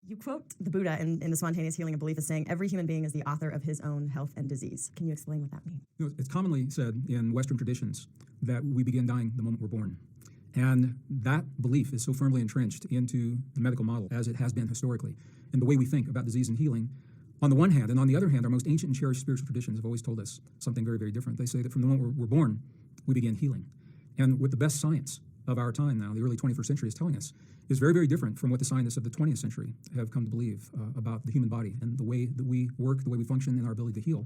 You quote the Buddha in The Spontaneous Healing of Belief as saying, every human being is the author of his own health and disease. Can you explain what that means? It's commonly said in Western traditions that we begin dying the moment we're born. And that belief is so firmly entrenched into the medical model as it has been historically. And the way we think about disease and healing, on the one hand, and on the other hand, our most ancient and cherished spiritual traditions have always told us something very, very different. They say that from the moment we're born, we begin healing. And what the best science of our time now, the early 21st century, is telling us is very, very different from what the scientists of the 20th century have come to believe about the human body and the way that we work, the way we function, and our ability to heal.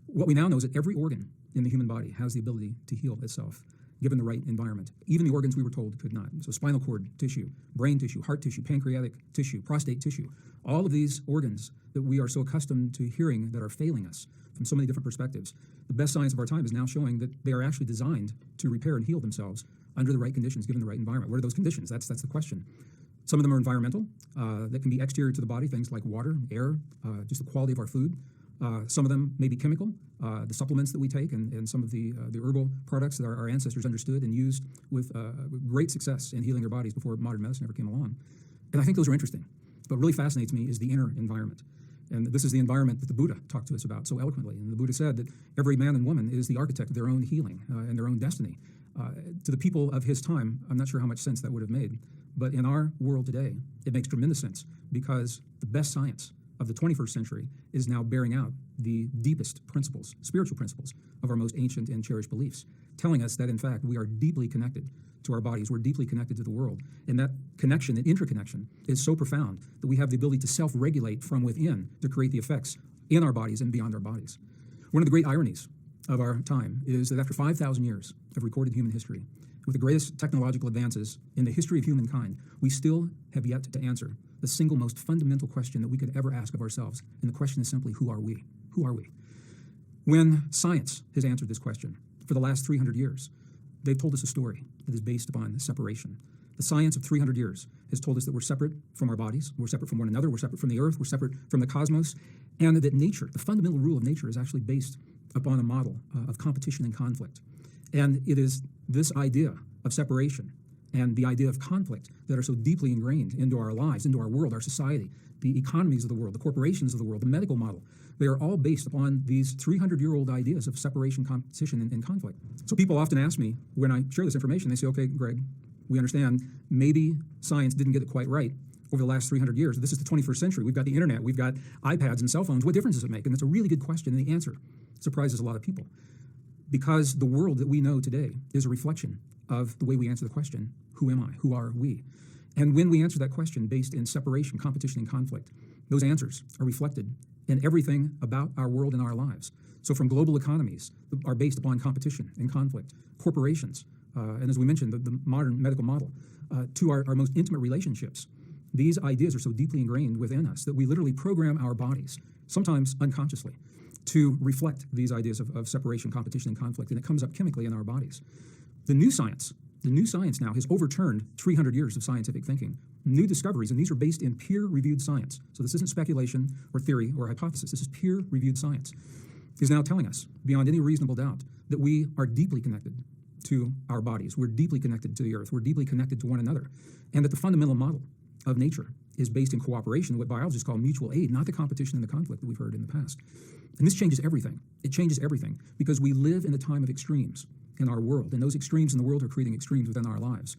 What we now know is that every organ in the human body has the ability to heal itself, given the right environment. Even the organs we were told could not. So spinal cord tissue, brain tissue, heart tissue, pancreatic tissue, prostate tissue, all of these organs that we are so accustomed to hearing that are failing us from so many different perspectives. The best science of our time is now showing that they are actually designed to repair and heal themselves under the right conditions, given the right environment. What are those conditions? That's the question. Some of them are environmental, that can be exterior to the body, things like water, air, just the quality of our food. Some of them may be chemical, the supplements that we take and some of the herbal products that our ancestors understood and used with great success in healing their bodies before modern medicine ever came along. And I think those are interesting. But what really fascinates me is the inner environment. And this is the environment that the Buddha talked to us about so eloquently. And the Buddha said that every man and woman is the architect of their own healing and their own destiny. To the people of his time, I'm not sure how much sense that would have made. But in our world today, it makes tremendous sense because the best science of the 21st century is now bearing out the deepest principles, spiritual principles of our most ancient and cherished beliefs, telling us that, in fact, we are deeply connected to our bodies. We're deeply connected to the world. And that connection, that interconnection, is so profound that we have the ability to self-regulate from within to create the effects in our bodies and beyond our bodies. One of the great ironies of our time is that after 5,000 years of recorded human history, with the greatest technological advances in the history of humankind, we still have yet to answer the single most fundamental question that we could ever ask of ourselves. And the question is simply, who are we? Who are we? When science has answered this question for the last 300 years, they've told us a story that is based upon separation. The science of 300 years has told us that we're separate from our bodies, we're separate from one another, we're separate from the earth, we're separate from the cosmos, and that nature, the fundamental rule of nature, is actually based upon a model of competition and conflict. And it is this idea of separation and the idea of conflict that are so deeply ingrained into our lives, into our world, our society, the economies of the world, the corporations of the world, the medical model. They are all based upon these 300-year-old ideas of separation, competition, and conflict. So people often ask me, when I share this information, they say, okay, Greg, we understand maybe science didn't get it quite right over the last 300 years. This is the 21st century. We've got the internet. We've got iPads and cell phones. What difference does it make? And that's a really good question, and the answer surprises a lot of people. Because the world that we know today is a reflection of the way we answer the question, who am I? Who are we? And when we answer that question based in separation, competition, and conflict, those answers are reflected in everything about our world and our lives. So from global economies that are based upon competition and conflict, corporations, and as we mentioned, the modern medical model, to our most intimate relationships, these ideas are so deeply ingrained within us that we literally program our bodies, sometimes unconsciously, to reflect these ideas of separation, competition, and conflict, and it comes up chemically in our bodies. The new science now has overturned 300 years of scientific thinking. New discoveries, and these are based in peer-reviewed science. So this isn't speculation or theory or hypothesis. This is peer-reviewed science, is now telling us, beyond any reasonable doubt, that we are deeply connected to our bodies. We're deeply connected to the earth. We're deeply connected to one another. And that the fundamental model of nature is based in cooperation, what biologists call mutual aid, not the competition and the conflict that we've heard in the past. And this changes everything. It changes everything because we live in a time of extremes in our world, and those extremes in the world are creating extremes within our lives.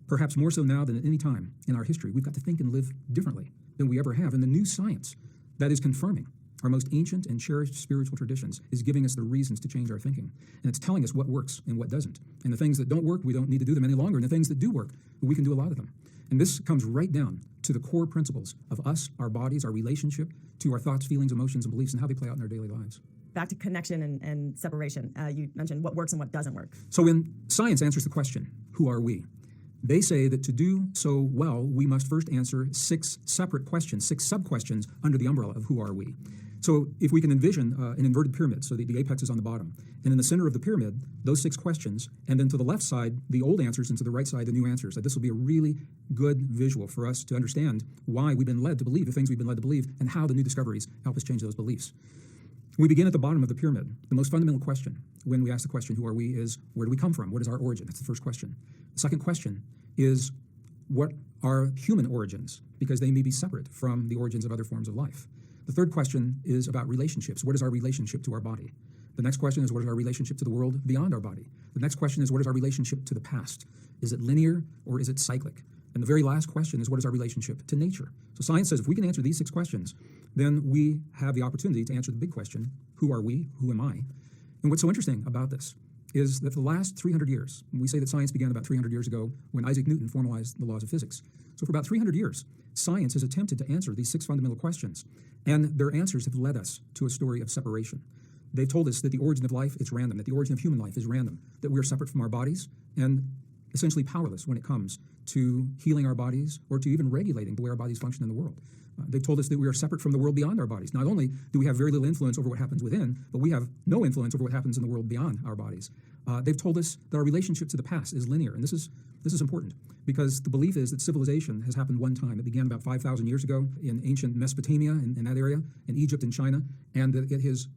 Perhaps more so now than at any time in our history, we've got to think and live differently than we ever have. And the new science that is confirming our most ancient and cherished spiritual traditions is giving us the reasons to change our thinking. And it's telling us what works and what doesn't. And the things that don't work, we don't need to do them any longer. And the things that do work, we can do a lot of them. And this comes right down to the core principles of us, our bodies, our relationship to our thoughts, feelings, emotions, and beliefs, and how they play out in our daily lives. Back to connection and separation. You mentioned what works and what doesn't work. So when science answers the question, who are we? They say that to do so well, we must first answer 6 separate questions, 6 sub-questions under the umbrella of who are we. So if we can envision an inverted pyramid, so the apex is on the bottom, and in the center of the pyramid, those 6 questions, and then to the left side, the old answers, and to the right side, the new answers. This will be a really good visual for us to understand why we've been led to believe the things we've been led to believe and how the new discoveries help us change those beliefs. We begin at the bottom of the pyramid. The most fundamental question when we ask the question, who are we, is where do we come from? What is our origin? That's the first question. The second question is, what are human origins, because they may be separate from the origins of other forms of life. The third question is about relationships. What is our relationship to our body? The next question is, what is our relationship to the world beyond our body? The next question is, what is our relationship to the past? Is it linear or is it cyclic? And the very last question is, what is our relationship to nature? So science says if we can answer these 6 questions, then we have the opportunity to answer the big question, who are we? Who am I? And what's so interesting about this is that for the last 300 years, we say that science began about 300 years ago when Isaac Newton formalized the laws of physics. So for about 300 years, science has attempted to answer these 6 fundamental questions, and their answers have led us to a story of separation. They've told us that the origin of life is random, that the origin of human life is random, that we are separate from our bodies and essentially powerless when it comes to healing our bodies or to even regulating the way our bodies function in the world. They've told us that we are separate from the world beyond our bodies. Not only do we have very little influence over what happens within, but we have no influence over what happens in the world beyond our bodies. They've told us that our relationship to the past is linear, and this is important because the belief is that civilization has happened one time. It began about 5,000 years ago in ancient Mesopotamia, in that area, in Egypt and China, and that it has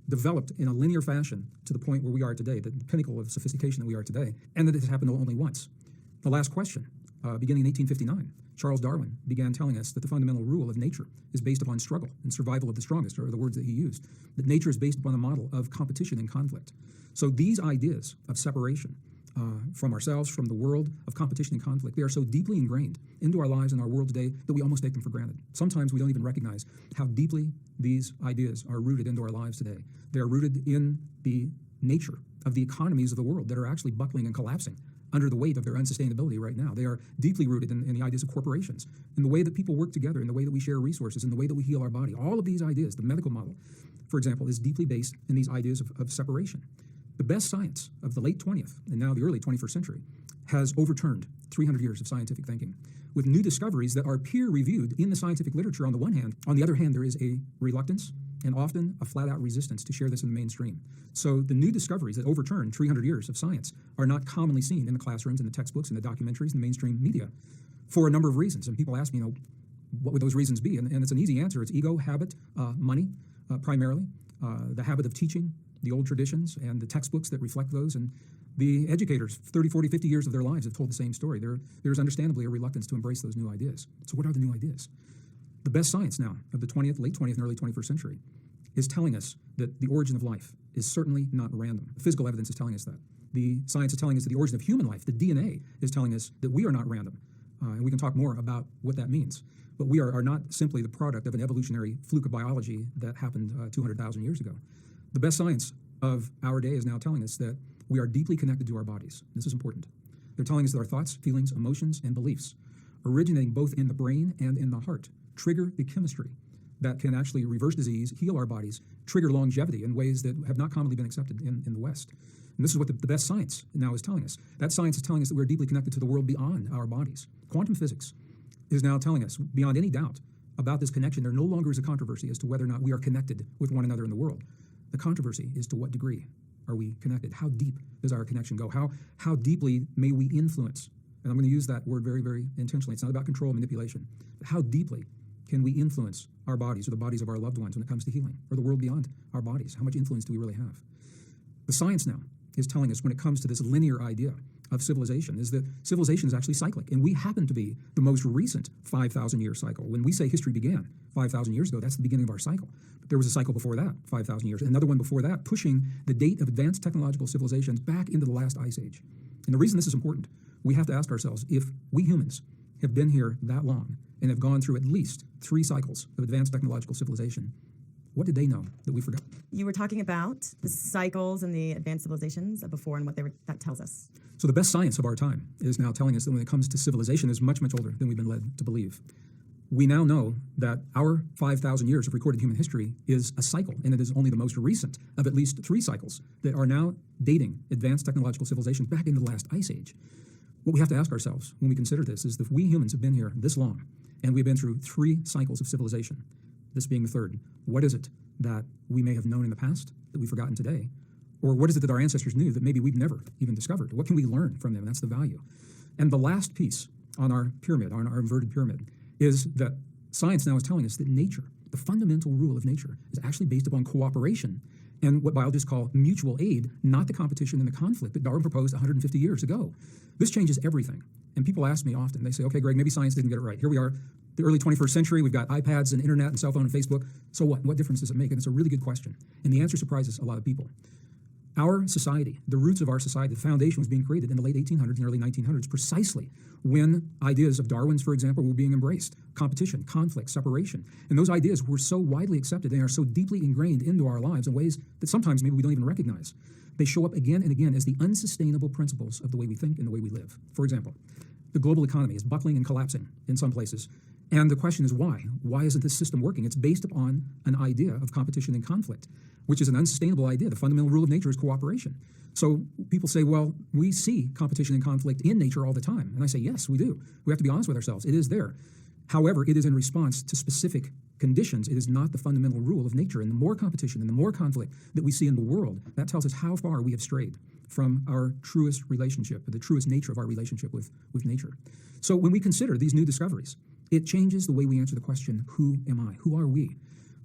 developed in a linear fashion to the point where we are today, the pinnacle of sophistication that we are today, and that it has happened only once. The last question, beginning in 1859, Charles Darwin began telling us that the fundamental rule of nature is based upon struggle and survival of the strongest, are the words that he used, that nature is based upon a model of competition and conflict. So these ideas of separation from ourselves, from the world, of competition and conflict, they are so deeply ingrained into our lives and our world today that we almost take them for granted. Sometimes we don't even recognize how deeply these ideas are rooted into our lives today. They are rooted in the nature of the economies of the world that are actually buckling and collapsing under the weight of their unsustainability right now. They are deeply rooted in the ideas of corporations, in the way that people work together, in the way that we share resources, in the way that we heal our body. All of these ideas, the medical model, for example, is deeply based in these ideas of separation. The best science of the late 20th and now the early 21st century has overturned 300 years of scientific thinking with new discoveries that are peer-reviewed in the scientific literature on the one hand. On the other hand, there is a reluctance and often a flat-out resistance to share this in the mainstream. So the new discoveries that overturn 300 years of science are not commonly seen in the classrooms, in the textbooks, in the documentaries, in the mainstream media for a number of reasons. And people ask me, what would those reasons be? And it's an easy answer. It's ego, habit, money, primarily, the habit of teaching the old traditions and the textbooks that reflect those. And the educators, 30, 40, 50 years of their lives have told the same story. There's understandably a reluctance to embrace those new ideas. So what are the new ideas? The best science now of the 20th, late 20th and early 21st century is telling us that the origin of life is certainly not random. The physical evidence is telling us that. The science is telling us that the origin of human life, the DNA, is telling us that we are not random. And we can talk more about what that means. But we are not simply the product of an evolutionary fluke of biology that happened 200,000 years ago. The best science of our day is now telling us that we are deeply connected to our bodies. This is important. They're telling us that our thoughts, feelings, emotions, and beliefs, originating both in the brain and in the heart, trigger the chemistry that can actually reverse disease, heal our bodies, trigger longevity in ways that have not commonly been accepted in the West. And this is what the best science now is telling us. That science is telling us that we're deeply connected to the world beyond our bodies. Quantum physics is now telling us, beyond any doubt, about this connection. There no longer is a controversy as to whether or not we are connected with one another in the world. The controversy is to what degree are we connected? How deep does our connection go? How deeply may we influence? And I'm going to use that word very, very intentionally. It's not about control, manipulation. How deeply can we influence our bodies or the bodies of our loved ones when it comes to healing, or the world beyond our bodies? How much influence do we really have? The science now is telling us when it comes to this linear idea of civilization is that civilization is actually cyclic, and we happen to be the most recent 5,000-year cycle. When we say history began 5,000 years ago, that's the beginning of our cycle. But there was a cycle before that, 5,000 years, and another one before that, pushing the date of advanced technological civilizations back into the last ice age. And the reason this is important, we have to ask ourselves, if we humans have been here that long and have gone through at least 3 cycles of advanced technological civilization, what did they know that we forgot? You were talking about the cycles and the advanced civilizations before and what that tells us. So the best science of our time is now telling us that when it comes to civilization, is much, much older than we've been led to believe. We now know that our 5,000 years of recorded human history is a cycle, and it is only the most recent of at least 3 cycles that are now dating advanced technological civilizations back into the last ice age. What we have to ask ourselves when we consider this is that if we humans have been here this long, and we've been through 3 cycles of civilization, this being the third, what is it that we may have known in the past that we've forgotten today? Or what is it that our ancestors knew that maybe we've never even discovered? What can we learn from them? That's the value. And the last piece on our pyramid, on our inverted pyramid, is that science now is telling us that nature, the fundamental rule of nature, is actually based upon cooperation and what biologists call mutual aid, not the competition and the conflict that Darwin proposed 150 years ago. This changes everything. And people ask me often, they say, okay, Greg, maybe science didn't get it right. Here we are, the early 21st century, we've got iPads and internet and cell phone and Facebook. So what? What difference does it make? And it's a really good question. And the answer surprises a lot of people. Our society, the roots of our society, the foundation was being created in the late 1800s and early 1900s, precisely when ideas of Darwin's, for example, were being embraced. Competition, conflict, separation. And those ideas were so widely accepted, they are so deeply ingrained into our lives in ways that sometimes maybe we don't even recognize. They show up again and again as the unsustainable principles of the way we think and the way we live. For example, the global economy is buckling and collapsing in some places. And the question is why? Why isn't this system working? It's based upon an idea of competition and conflict, which is an unsustainable idea. The fundamental rule of nature is cooperation. So people say, well, we see competition and conflict in nature all the time. And I say, yes, we do. We have to be honest with ourselves. It is there. However, it is in response to specific conditions. It is not the fundamental rule of nature. And the more competition and the more conflict that we see in the world, that tells us how far we have strayed from our truest relationship, the truest nature of our relationship with nature. So when we consider these new discoveries, it changes the way we answer the question, who am I? Who are we?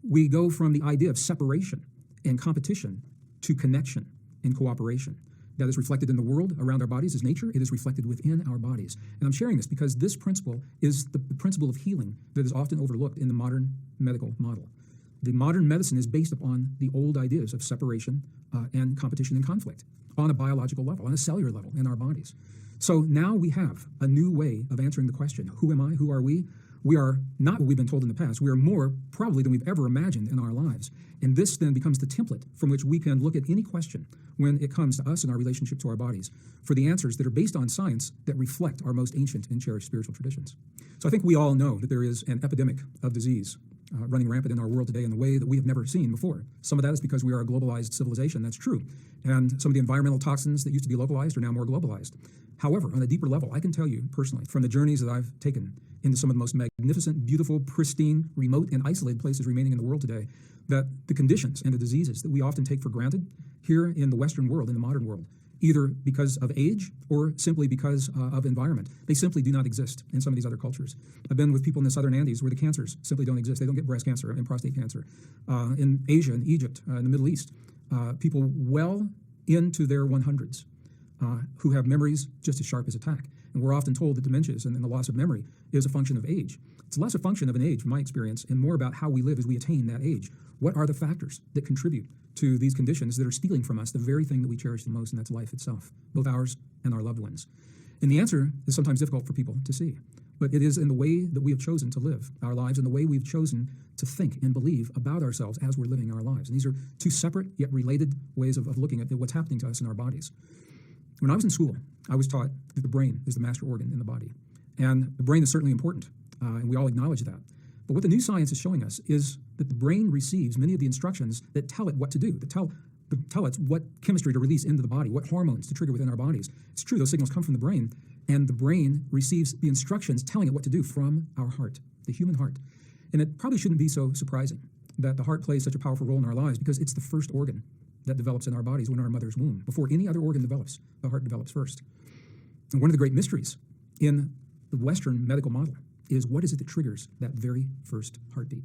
We go from the idea of separation and competition to connection and cooperation. That is reflected in the world around our bodies as nature. It is reflected within our bodies. And I'm sharing this because this principle is the principle of healing that is often overlooked in the modern medical model. The modern medicine is based upon the old ideas of separation and competition and conflict on a biological level, on a cellular level in our bodies. So now we have a new way of answering the question, who am I? Who are we? We are not what we've been told in the past. We are more probably than we've ever imagined in our lives. And this then becomes the template from which we can look at any question when it comes to us and our relationship to our bodies for the answers that are based on science that reflect our most ancient and cherished spiritual traditions. So I think we all know that there is an epidemic of disease running rampant in our world today in a way that we have never seen before. Some of that is because we are a globalized civilization. That's true. And some of the environmental toxins that used to be localized are now more globalized. However, on a deeper level, I can tell you personally from the journeys that I've taken into some of the most magnificent, beautiful, pristine, remote, and isolated places remaining in the world today, that the conditions and the diseases that we often take for granted here in the Western world, in the modern world, either because of age or simply because of environment, they simply do not exist in some of these other cultures. I've been with people in the southern Andes where the cancers simply don't exist. They don't get breast cancer and prostate cancer. In Asia, in Egypt, in the Middle East, people well into their 100s who have memories just as sharp as attack. And we're often told that dementias and the loss of memory is a function of age. It's less a function of an age, from my experience, and more about how we live as we attain that age. What are the factors that contribute to these conditions that are stealing from us the very thing that we cherish the most, and that's life itself, both ours and our loved ones? And the answer is sometimes difficult for people to see, but it is in the way that we have chosen to live our lives and the way we've chosen to think and believe about ourselves as we're living our lives. And these are two separate yet related ways of looking at what's happening to us in our bodies. When I was in school, I was taught that the brain is the master organ in the body. And the brain is certainly important, and we all acknowledge that. But what the new science is showing us is that the brain receives many of the instructions that tell it what to do, that tell it what chemistry to release into the body, what hormones to trigger within our bodies. It's true, those signals come from the brain, and the brain receives the instructions telling it what to do from our heart, the human heart. And it probably shouldn't be so surprising that the heart plays such a powerful role in our lives because it's the first organ that develops in our bodies when our mother's womb. Before any other organ develops, the heart develops first. And one of the great mysteries in the Western medical model is what is it that triggers that very first heartbeat?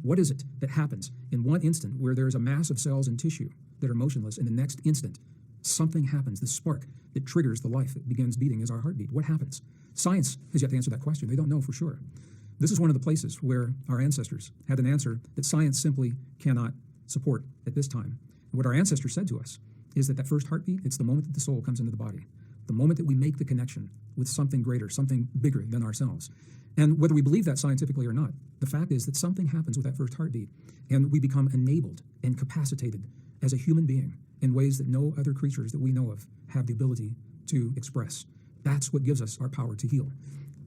What is it that happens in one instant where there is a mass of cells and tissue that are motionless, and the next instant something happens, the spark that triggers the life that begins beating is our heartbeat? What happens? Science has yet to answer that question. They don't know for sure. This is one of the places where our ancestors had an answer that science simply cannot support at this time. And what our ancestors said to us is that first heartbeat, it's the moment that the soul comes into the body, the moment that we make the connection with something greater, something bigger than ourselves. And whether we believe that scientifically or not, the fact is that something happens with that first heartbeat, and we become enabled and capacitated as a human being in ways that no other creatures that we know of have the ability to express. That's what gives us our power to heal.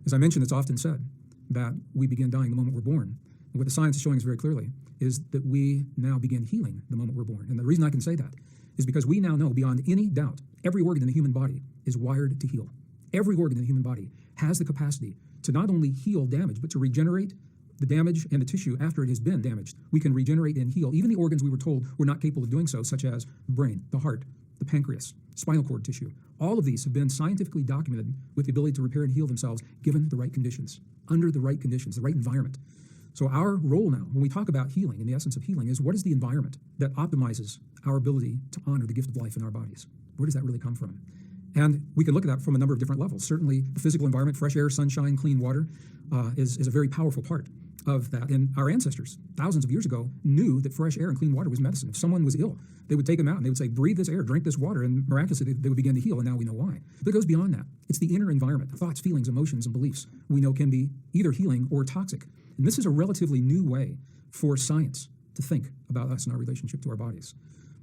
As I mentioned, it's often said that we begin dying the moment we're born. And what the science is showing us very clearly is that we now begin healing the moment we're born. And the reason I can say that is because we now know beyond any doubt every organ in the human body is wired to heal. Every organ in the human body has the capacity to not only heal damage, but to regenerate the damage and the tissue after it has been damaged. We can regenerate and heal even the organs we were told were not capable of doing so, such as the brain, the heart, the pancreas, spinal cord tissue. All of these have been scientifically documented with the ability to repair and heal themselves given the right conditions, under the right conditions, the right environment. So our role now, when we talk about healing, and the essence of healing, is what is the environment that optimizes our ability to honor the gift of life in our bodies? Where does that really come from? And we can look at that from a number of different levels. Certainly, the physical environment, fresh air, sunshine, clean water, is a very powerful part of that. And our ancestors, thousands of years ago, knew that fresh air and clean water was medicine. If someone was ill, they would take them out and they would say, breathe this air, drink this water, and miraculously they would begin to heal, and now we know why. But it goes beyond that. It's the inner environment, the thoughts, feelings, emotions, and beliefs we know can be either healing or toxic. And this is a relatively new way for science to think about us and our relationship to our bodies.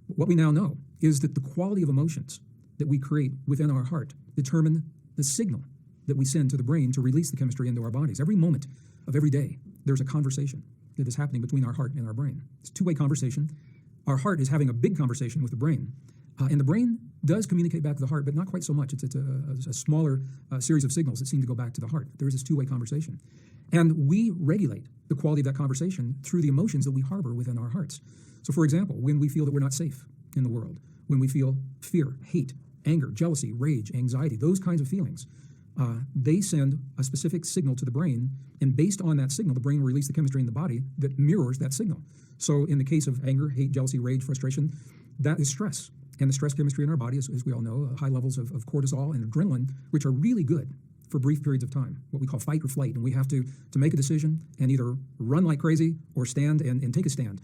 What we now know is that the quality of emotions that we create within our heart determine the signal that we send to the brain to release the chemistry into our bodies. Every moment of every day, there's a conversation that is happening between our heart and our brain. It's a two-way conversation. Our heart is having a big conversation with the brain, and the brain does communicate back to the heart, but not quite so much. It's a smaller series of signals that seem to go back to the heart. There is this two-way conversation. And we regulate the quality of that conversation through the emotions that we harbor within our hearts. So, for example, when we feel that we're not safe in the world, when we feel fear, hate, anger, jealousy, rage, anxiety, those kinds of feelings, they send a specific signal to the brain, and based on that signal, the brain will release the chemistry in the body that mirrors that signal. So in the case of anger, hate, jealousy, rage, frustration, that is stress. And the stress chemistry in our body, as we all know, high levels of cortisol and adrenaline, which are really good for brief periods of time, what we call fight or flight. And we have to make a decision and either run like crazy or stand and take a stand.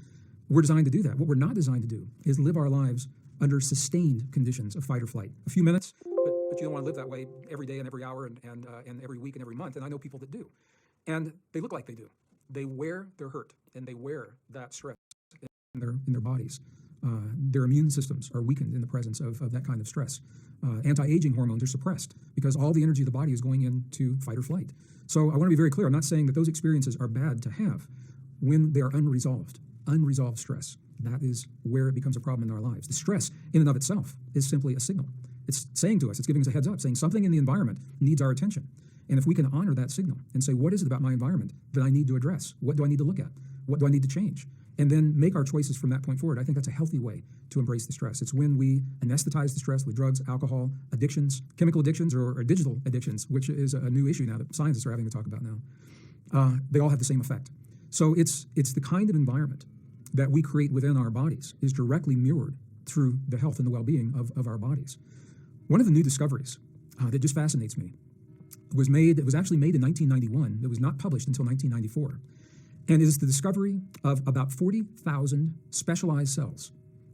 We're designed to do that. What we're not designed to do is live our lives under sustained conditions of fight or flight. A few minutes, but you don't want to live that way every day and every hour and every week and every month. And I know people that do. And they look like they do. They wear their hurt and they wear that stress in their bodies. Their immune systems are weakened in the presence of that kind of stress. Anti-aging hormones are suppressed because all the energy of the body is going into fight or flight. So I want to be very clear. I'm not saying that those experiences are bad to have when they are unresolved. Unresolved stress. That is where it becomes a problem in our lives. The stress in and of itself is simply a signal. It's saying to us, it's giving us a heads up, saying something in the environment needs our attention. And if we can honor that signal and say, what is it about my environment that I need to address? What do I need to look at? What do I need to change? And then make our choices from that point forward. I think that's a healthy way to embrace the stress. It's when we anesthetize the stress with drugs, alcohol, addictions, chemical addictions, or digital addictions, which is a new issue now that scientists are having to talk about now. They all have the same effect. So it's the kind of environment that we create within our bodies is directly mirrored through the health and the well-being of our bodies. One of the new discoveries that just fascinates me was actually made in 1991. It was not published until 1994. And it is the discovery of about 40,000 specialized cells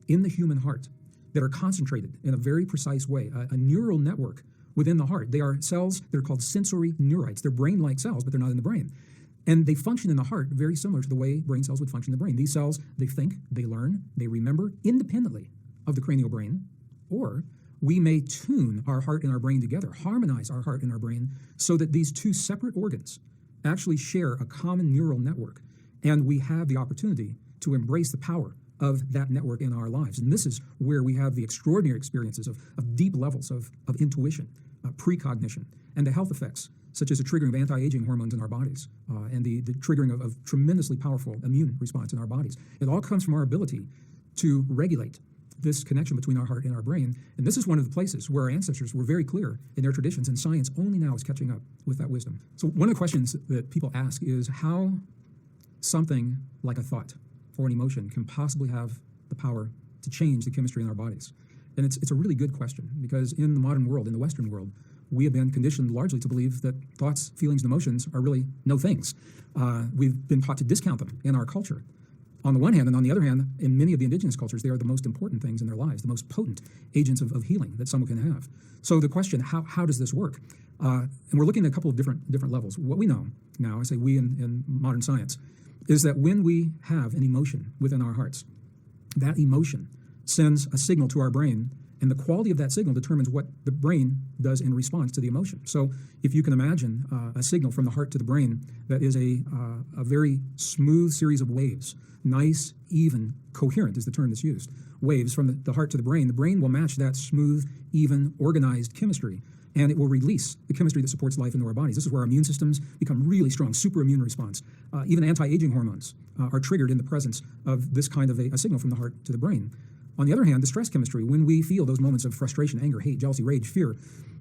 in the human heart that are concentrated in a very precise way, a neural network within the heart. They are cells that are called sensory neurites. They're brain-like cells, but they're not in the brain. And they function in the heart very similar to the way brain cells would function in the brain. These cells, they think, they learn, they remember independently of the cranial brain, or we may tune our heart and our brain together, harmonize our heart and our brain so that these two separate organs actually share a common neural network, and we have the opportunity to embrace the power of that network in our lives. And this is where we have the extraordinary experiences of deep levels of intuition, precognition, and the health effects, such as the triggering of anti-aging hormones in our bodies and the triggering of tremendously powerful immune response in our bodies. It all comes from our ability to regulate this connection between our heart and our brain. And this is one of the places where our ancestors were very clear in their traditions, and science only now is catching up with that wisdom. So one of the questions that people ask is how something like a thought or an emotion can possibly have the power to change the chemistry in our bodies. And it's a really good question, because in the modern world, in the Western world, we have been conditioned largely to believe that thoughts, feelings, and emotions are really no things. We've been taught to discount them in our culture. On the one hand, and on the other hand, in many of the indigenous cultures, they are the most important things in their lives, the most potent agents of healing that someone can have. So the question, how does this work? And we're looking at a couple of different levels. What we know now, I say we in modern science, is that when we have an emotion within our hearts, that emotion sends a signal to our brain, and the quality of that signal determines what the brain does in response to the emotion. So if you can imagine a signal from the heart to the brain that is a very smooth series of waves, nice, even, coherent is the term that's used, waves from the heart to the brain will match that smooth, even, organized chemistry, and it will release the chemistry that supports life into our bodies. This is where our immune systems become really strong, super immune response. Even anti-aging hormones are triggered in the presence of this kind of a signal from the heart to the brain. On the other hand, the stress chemistry, when we feel those moments of frustration, anger, hate, jealousy, rage, fear,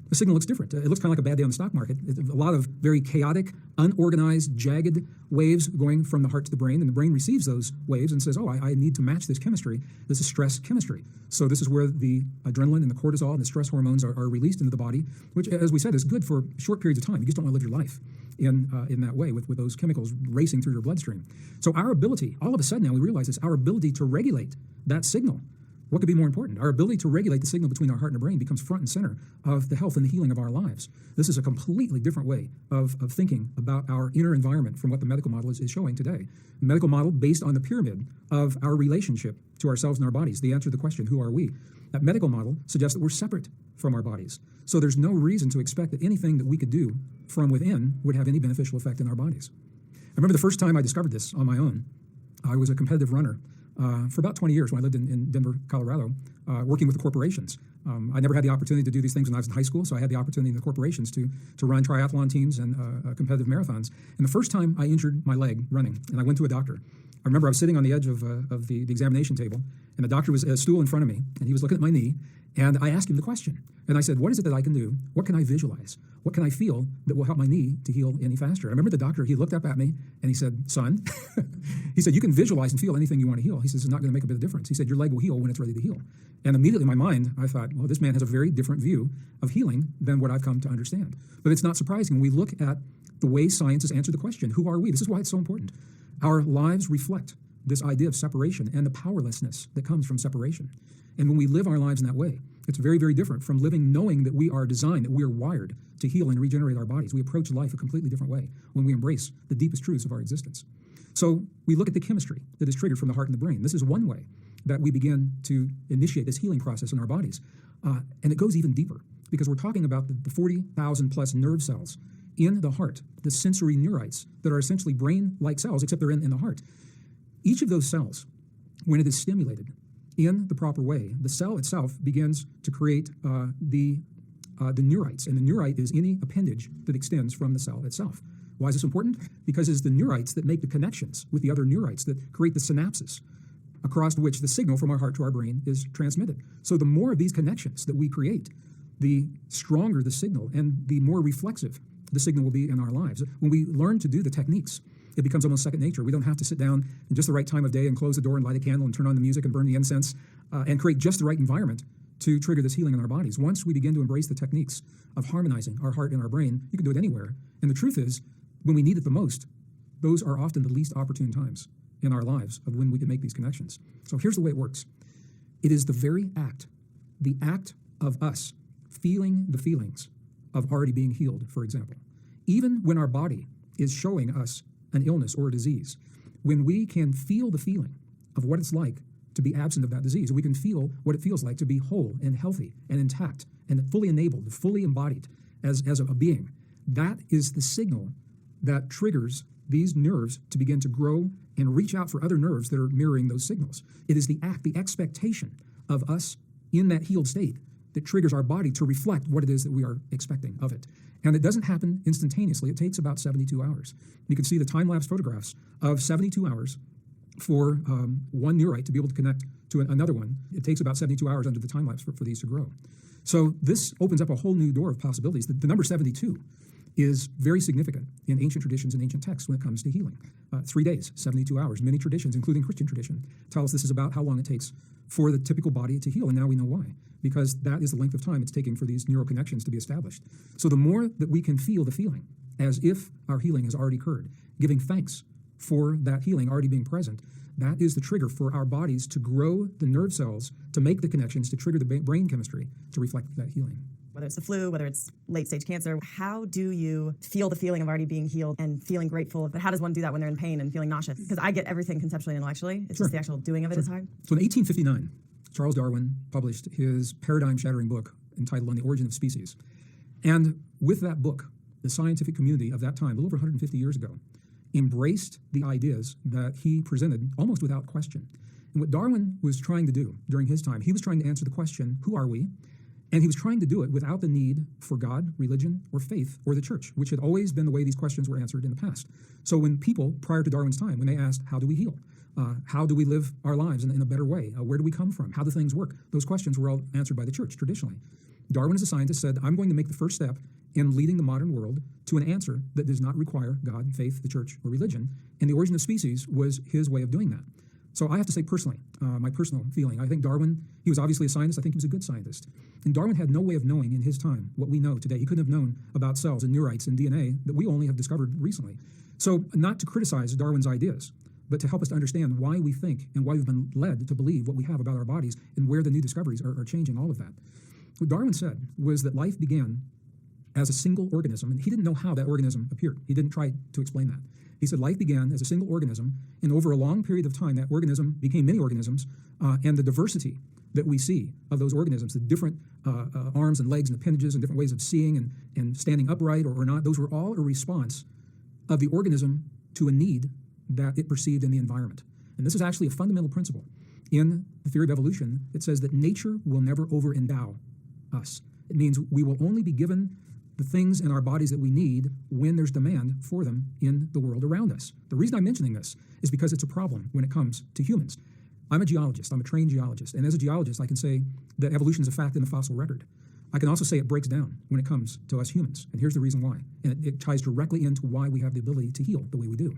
the signal looks different. It looks kind of like a bad day on the stock market. A lot of very chaotic, unorganized, jagged waves going from the heart to the brain, and the brain receives those waves and says, oh, I need to match this chemistry. This is stress chemistry. So this is where the adrenaline and the cortisol and the stress hormones are released into the body, which, as we said, is good for short periods of time. You just don't want to live your life in that way with those chemicals racing through your bloodstream. So our ability, all of a sudden now we realize this, our ability to regulate that signal. What could be more important? Our ability to regulate the signal between our heart and our brain becomes front and center of the health and the healing of our lives. This is a completely different way of thinking about our inner environment from what the medical model is showing today. The medical model based on the pyramid of our relationship to ourselves and our bodies, the answer to the question, who are we? That medical model suggests that we're separate from our bodies. So there's no reason to expect that anything that we could do from within would have any beneficial effect in our bodies. I remember the first time I discovered this on my own. I was a competitive runner for about 20 years when I lived in Denver, Colorado, working with the corporations. I never had the opportunity to do these things when I was in high school, so I had the opportunity in the corporations to run triathlon teams and competitive marathons. And the first time I injured my leg running, and I went to a doctor. I remember I was sitting on the edge of the examination table, and the doctor was at a stool in front of me, and he was looking at my knee, and I asked him the question. And I said, what is it that I can do? What can I visualize? What can I feel that will help my knee to heal any faster? I remember the doctor, he looked up at me, and he said, son, he said, you can visualize and feel anything you want to heal. He says, it's not going to make a bit of difference. He said, your leg will heal when it's ready to heal. And immediately in my mind, I thought, well, this man has a very different view of healing than what I've come to understand. But it's not surprising when we look at the way science has answered the question, who are we? This is why it's so important. Our lives reflect this idea of separation and the powerlessness that comes from separation. And when we live our lives in that way, it's very, very different from living knowing that we are designed, that we are wired to heal and regenerate our bodies. We approach life a completely different way when we embrace the deepest truths of our existence. So we look at the chemistry that is triggered from the heart and the brain. This is one way that we begin to initiate this healing process in our bodies. And it goes even deeper because we're talking about the 40,000 plus nerve cells in the heart, the sensory neurites that are essentially brain-like cells, except they're in the heart. Each of those cells, when it is stimulated in the proper way, the cell itself begins to create the neurites. And the neurite is any appendage that extends from the cell itself. Why is this important? Because it's the neurites that make the connections with the other neurites that create the synapses across which the signal from our heart to our brain is transmitted. So the more of these connections that we create, the stronger the signal and the more reflexive the signal will be in our lives. When we learn to do the techniques, it becomes almost second nature. We don't have to sit down in just the right time of day and close the door and light a candle and turn on the music and burn the incense and create just the right environment to trigger this healing in our bodies. Once we begin to embrace the techniques of harmonizing our heart and our brain, you can do it anywhere. And the truth is, when we need it the most, those are often the least opportune times in our lives of when we can make these connections. So here's the way it works. It is the act of us feeling the feelings of already being healed, for example. Even when our body is showing us an illness or a disease, when we can feel the feeling of what it's like to be absent of that disease, we can feel what it feels like to be whole and healthy and intact and fully enabled, fully embodied as a being. That is the signal that triggers these nerves to begin to grow and reach out for other nerves that are mirroring those signals. It is the expectation of us in that healed state that triggers our body to reflect what it is that we are expecting of it. And it doesn't happen instantaneously. It takes about 72 hours. You can see the time-lapse photographs of 72 hours for one neurite to be able to connect to another one. It takes about 72 hours under the time-lapse for these to grow. So this opens up a whole new door of possibilities. The number 72 is very significant in ancient traditions and ancient texts when it comes to healing. 3 days, 72 hours. Many traditions, including Christian tradition, tell us this is about how long it takes for the typical body to heal, and now we know why. Because that is the length of time it's taking for these neural connections to be established. So the more that we can feel the feeling as if our healing has already occurred, giving thanks for that healing already being present, that is the trigger for our bodies to grow the nerve cells, to make the connections, to trigger the brain chemistry to reflect that healing. Whether it's the flu, whether it's late-stage cancer, how do you feel the feeling of already being healed and feeling grateful? But how does one do that when they're in pain and feeling nauseous? Because I get everything conceptually and intellectually. It's just the actual doing of it is hard. So in 1859, Charles Darwin published his paradigm-shattering book entitled On the Origin of Species. And with that book, the scientific community of that time, a little over 150 years ago, embraced the ideas that he presented almost without question. And what Darwin was trying to do during his time, he was trying to answer the question, who are we? And he was trying to do it without the need for God, religion, or faith, or the church, which had always been the way these questions were answered in the past. So when people, prior to Darwin's time, when they asked, how do we heal? How do we live our lives in a better way? Where do we come from? How do things work? Those questions were all answered by the church traditionally. Darwin, as a scientist, said, I'm going to make the first step in leading the modern world to an answer that does not require God, faith, the church, or religion. And the origin of species was his way of doing that. So I have to say personally, my personal feeling, I think Darwin, he was obviously a scientist. I think he was a good scientist. And Darwin had no way of knowing in his time what we know today. He couldn't have known about cells and neurites and DNA that we only have discovered recently. So not to criticize Darwin's ideas, but to help us to understand why we think and why we've been led to believe what we have about our bodies and where the new discoveries are changing all of that. What Darwin said was that life began as a single organism, and he didn't know how that organism appeared. He didn't try to explain that. He said life began as a single organism, and over a long period of time, that organism became many organisms, and the diversity that we see of those organisms, the different arms and legs and appendages and different ways of seeing and standing upright or not, those were all a response of the organism to a need that it perceived in the environment. And this is actually a fundamental principle in the theory of evolution. It says that nature will never over-endow us. It means we will only be given the things in our bodies that we need when there's demand for them in the world around us. The reason I'm mentioning this is because it's a problem when it comes to humans. I'm a geologist. I'm a trained geologist. And as a geologist, I can say that evolution is a fact in the fossil record. I can also say it breaks down when it comes to us humans. And here's the reason why. And it ties directly into why we have the ability to heal the way we do.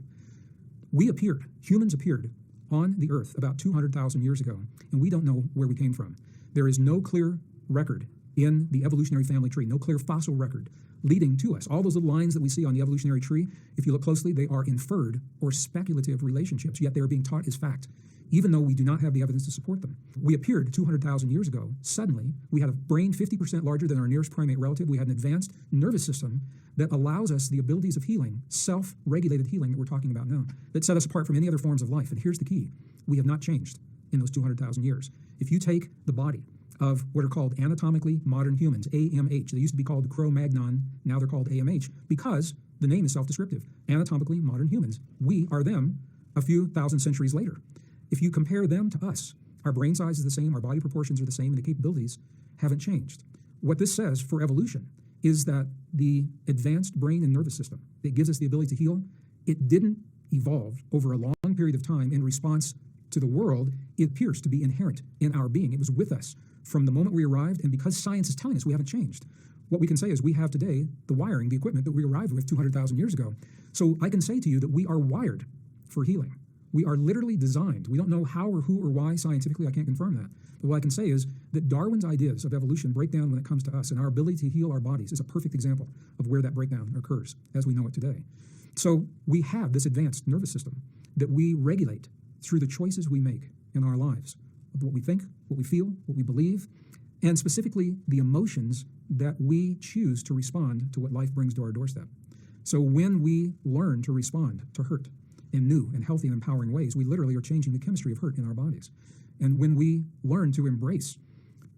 Humans appeared on the earth about 200,000 years ago, and we don't know where we came from. There is no clear record in the evolutionary family tree, no clear fossil record leading to us. All those little lines that we see on the evolutionary tree, if you look closely, they are inferred or speculative relationships, yet they are being taught as fact, even though we do not have the evidence to support them. We appeared 200,000 years ago. Suddenly, we had a brain 50% larger than our nearest primate relative. We had an advanced nervous system that allows us the abilities of healing, self-regulated healing that we're talking about now, that set us apart from any other forms of life. And here's the key. We have not changed in those 200,000 years. If you take the body of what are called anatomically modern humans, AMH, they used to be called Cro-Magnon, now they're called AMH, because the name is self-descriptive. Anatomically modern humans. We are them a few thousand centuries later. If you compare them to us, our brain size is the same, our body proportions are the same, and the capabilities haven't changed. What this says for evolution is that the advanced brain and nervous system that gives us the ability to heal, it didn't evolve over a long period of time in response to the world. It appears to be inherent in our being. It was with us from the moment we arrived, and because science is telling us we haven't changed, what we can say is we have today the wiring, the equipment that we arrived with 200,000 years ago. So I can say to you that we are wired for healing. We are literally designed. We don't know how or who or why scientifically, I can't confirm that. But what I can say is that Darwin's ideas of evolution break down when it comes to us, and our ability to heal our bodies is a perfect example of where that breakdown occurs as we know it today. So we have this advanced nervous system that we regulate through the choices we make in our lives, what we think, what we feel, what we believe, and specifically the emotions that we choose to respond to what life brings to our doorstep. So when we learn to respond to hurt in new and healthy and empowering ways, we literally are changing the chemistry of hurt in our bodies. And when we learn to embrace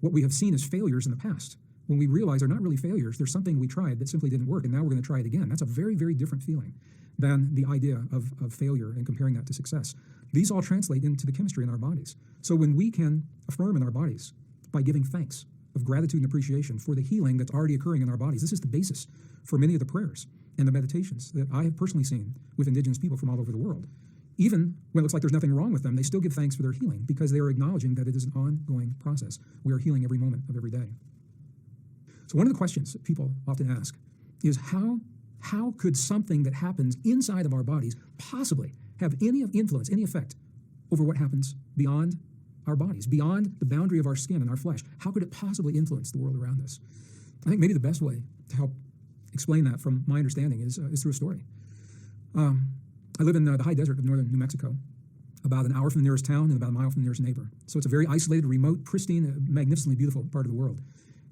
what we have seen as failures in the past, when we realize they're not really failures, there's something we tried that simply didn't work, and now we're going to try it again. That's a very, very different feeling than the idea of failure and comparing that to success. These all translate into the chemistry in our bodies. So when we can affirm in our bodies by giving thanks of gratitude and appreciation for the healing that's already occurring in our bodies, this is the basis for many of the prayers and the meditations that I have personally seen with indigenous people from all over the world. Even when it looks like there's nothing wrong with them, they still give thanks for their healing because they are acknowledging that it is an ongoing process. We are healing every moment of every day. So one of the questions that people often ask is how could something that happens inside of our bodies possibly have any influence, any effect over what happens beyond our bodies, beyond the boundary of our skin and our flesh? How could it possibly influence the world around us? I think maybe the best way to help explain that from my understanding is through a story. I live in the high desert of northern New Mexico, about an hour from the nearest town and about a mile from the nearest neighbor. So it's a very isolated, remote, pristine, magnificently beautiful part of the world.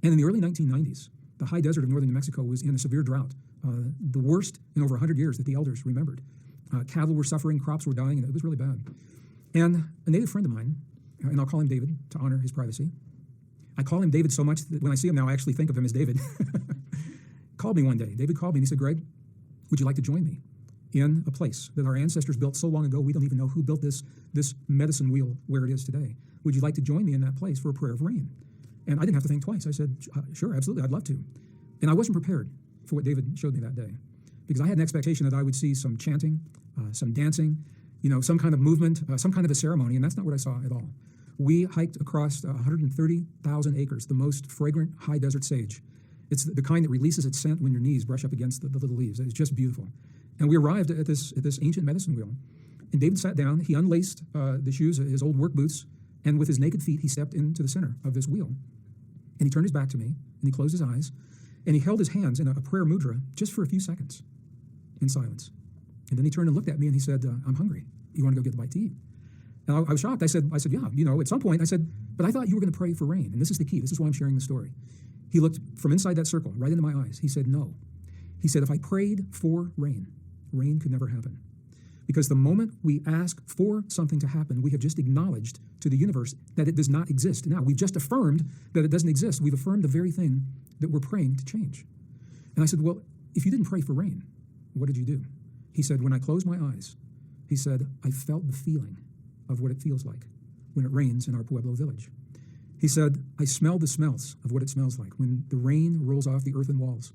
And in the early 1990s, the high desert of northern New Mexico was in a severe drought, the worst in over 100 years that the elders remembered. Cattle were suffering, crops were dying, and it was really bad. And a native friend of mine, and I'll call him David to honor his privacy. I call him David so much that when I see him now, I actually think of him as David. Called me one day. David called me and he said, "Gregg, would you like to join me in a place that our ancestors built so long ago, we don't even know who built this medicine wheel where it is today. Would you like to join me in that place for a prayer of rain?" And I didn't have to think twice. I said, "Sure, absolutely, I'd love to." And I wasn't prepared for what David showed me that day because I had an expectation that I would see some chanting, some dancing, some kind of movement, some kind of a ceremony, and that's not what I saw at all. We hiked across 130,000 acres, the most fragrant high desert sage. It's the kind that releases its scent when your knees brush up against the little leaves. It's just beautiful. And we arrived at this ancient medicine wheel. And David sat down, he unlaced the shoes, his old work boots, and with his naked feet, he stepped into the center of this wheel. And he turned his back to me, and he closed his eyes, and he held his hands in a prayer mudra just for a few seconds in silence. And then he turned and looked at me, and he said, I'm hungry. You want to go get a bite to eat? And I was shocked. I said, yeah, at some point, I said, but I thought you were going to pray for rain. And this is the key. This is why I'm sharing the story. He looked from inside that circle, right into my eyes. He said, no. He said, if I prayed for rain, rain could never happen. Because the moment we ask for something to happen, we have just acknowledged to the universe that it does not exist. Now, we've just affirmed that it doesn't exist. We've affirmed the very thing that we're praying to change. And I said, well, if you didn't pray for rain, what did you do? He said, when I closed my eyes, he said, I felt the feeling of what it feels like when it rains in our Pueblo village. He said, I smelled the smells of what it smells like when the rain rolls off the earthen walls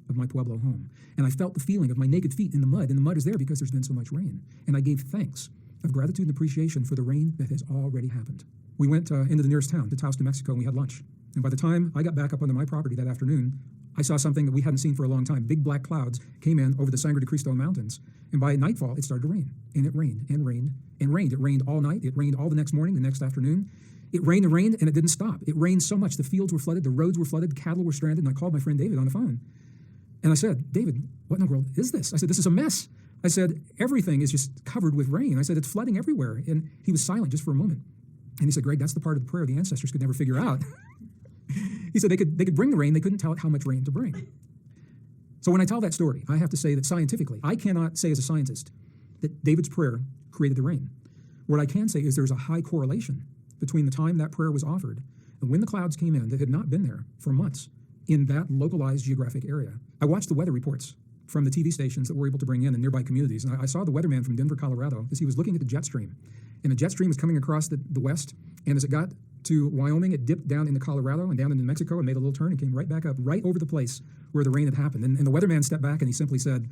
of my Pueblo home. And I felt the feeling of my naked feet in the mud, and the mud is there because there's been so much rain. And I gave thanks of gratitude and appreciation for the rain that has already happened. We went into the nearest town, to Taos, New Mexico, and we had lunch. And by the time I got back up onto my property that afternoon, I saw something that we hadn't seen for a long time. Big black clouds came in over the Sangre de Cristo Mountains. And by nightfall, it started to rain. And it rained and rained and rained. It rained all night. It rained all the next morning, the next afternoon. It rained and rained, and it didn't stop. It rained so much, the fields were flooded, the roads were flooded, cattle were stranded, and I called my friend David on the phone. And I said, David, what in the world is this? I said, this is a mess. I said, everything is just covered with rain. I said, it's flooding everywhere. And he was silent just for a moment. And he said, Greg, that's the part of the prayer the ancestors could never figure out. He said they could bring the rain, they couldn't tell it how much rain to bring. So when I tell that story, I have to say that scientifically, I cannot say as a scientist that David's prayer created the rain. What I can say is there's a high correlation between the time that prayer was offered and when the clouds came in that had not been there for months in that localized geographic area. I watched the weather reports from the TV stations that we're able to bring in nearby communities, and I saw the weatherman from Denver, Colorado, as he was looking at the jet stream. And the jet stream was coming across the west, and as it got to Wyoming, it dipped down into Colorado and down into New Mexico and made a little turn and came right back up, right over the place where the rain had happened. And the weatherman stepped back and he simply said,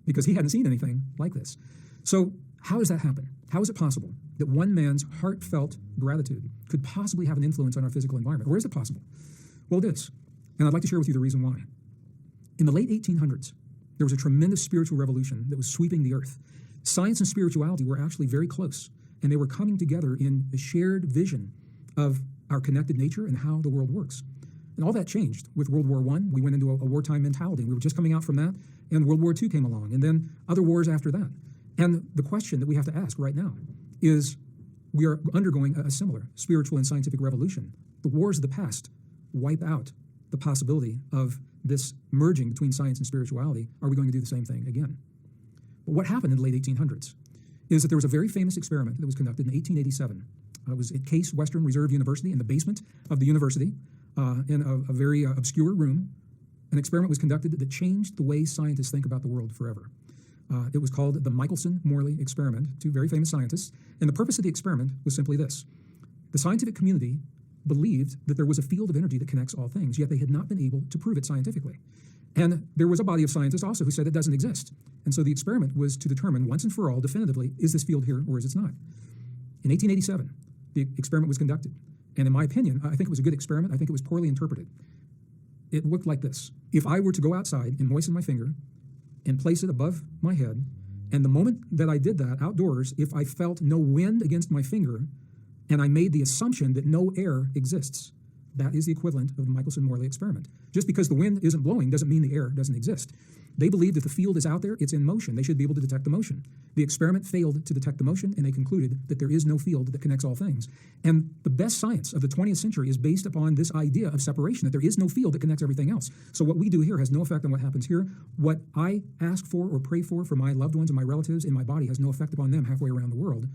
because he hadn't seen anything like this. So how does that happen? How is it possible that one man's heartfelt gratitude could possibly have an influence on our physical environment? Or is it possible? Well, it is. And I'd like to share with you the reason why. In the late 1800s, there was a tremendous spiritual revolution that was sweeping the earth. Science and spirituality were actually very close, and they were coming together in a shared vision of our connected nature and how the world works. And all that changed with World War I. We went into a wartime mentality. We were just coming out from that, and World War II came along, and then other wars after that. And the question that we have to ask right now is, we are undergoing a similar spiritual and scientific revolution. The wars of the past wipe out the possibility of this merging between science and spirituality. Are we going to do the same thing again? But what happened in the late 1800s is that there was a very famous experiment that was conducted in 1887. It was at Case Western Reserve University, in the basement of the university, in a very obscure room. An experiment was conducted that changed the way scientists think about the world forever. It was called the Michelson-Morley experiment, two very famous scientists. And the purpose of the experiment was simply this. The scientific community believed that there was a field of energy that connects all things, yet they had not been able to prove it scientifically. And there was a body of scientists also who said it doesn't exist. And so the experiment was to determine once and for all, definitively, is this field here or is it not? In 1887, the experiment was conducted. And in my opinion, I think it was a good experiment. I think it was poorly interpreted. It looked like this. If I were to go outside and moisten my finger and place it above my head, and the moment that I did that outdoors, if I felt no wind against my finger, and I made the assumption that no air exists, that is the equivalent of the Michelson-Morley experiment. Just because the wind isn't blowing doesn't mean the air doesn't exist. They believed that the field is out there, it's in motion. They should be able to detect the motion. The experiment failed to detect the motion, and they concluded that there is no field that connects all things. And the best science of the 20th century is based upon this idea of separation, that there is no field that connects everything else. So what we do here has no effect on what happens here. What I ask for or pray for my loved ones and my relatives in my body has no effect upon them halfway around the world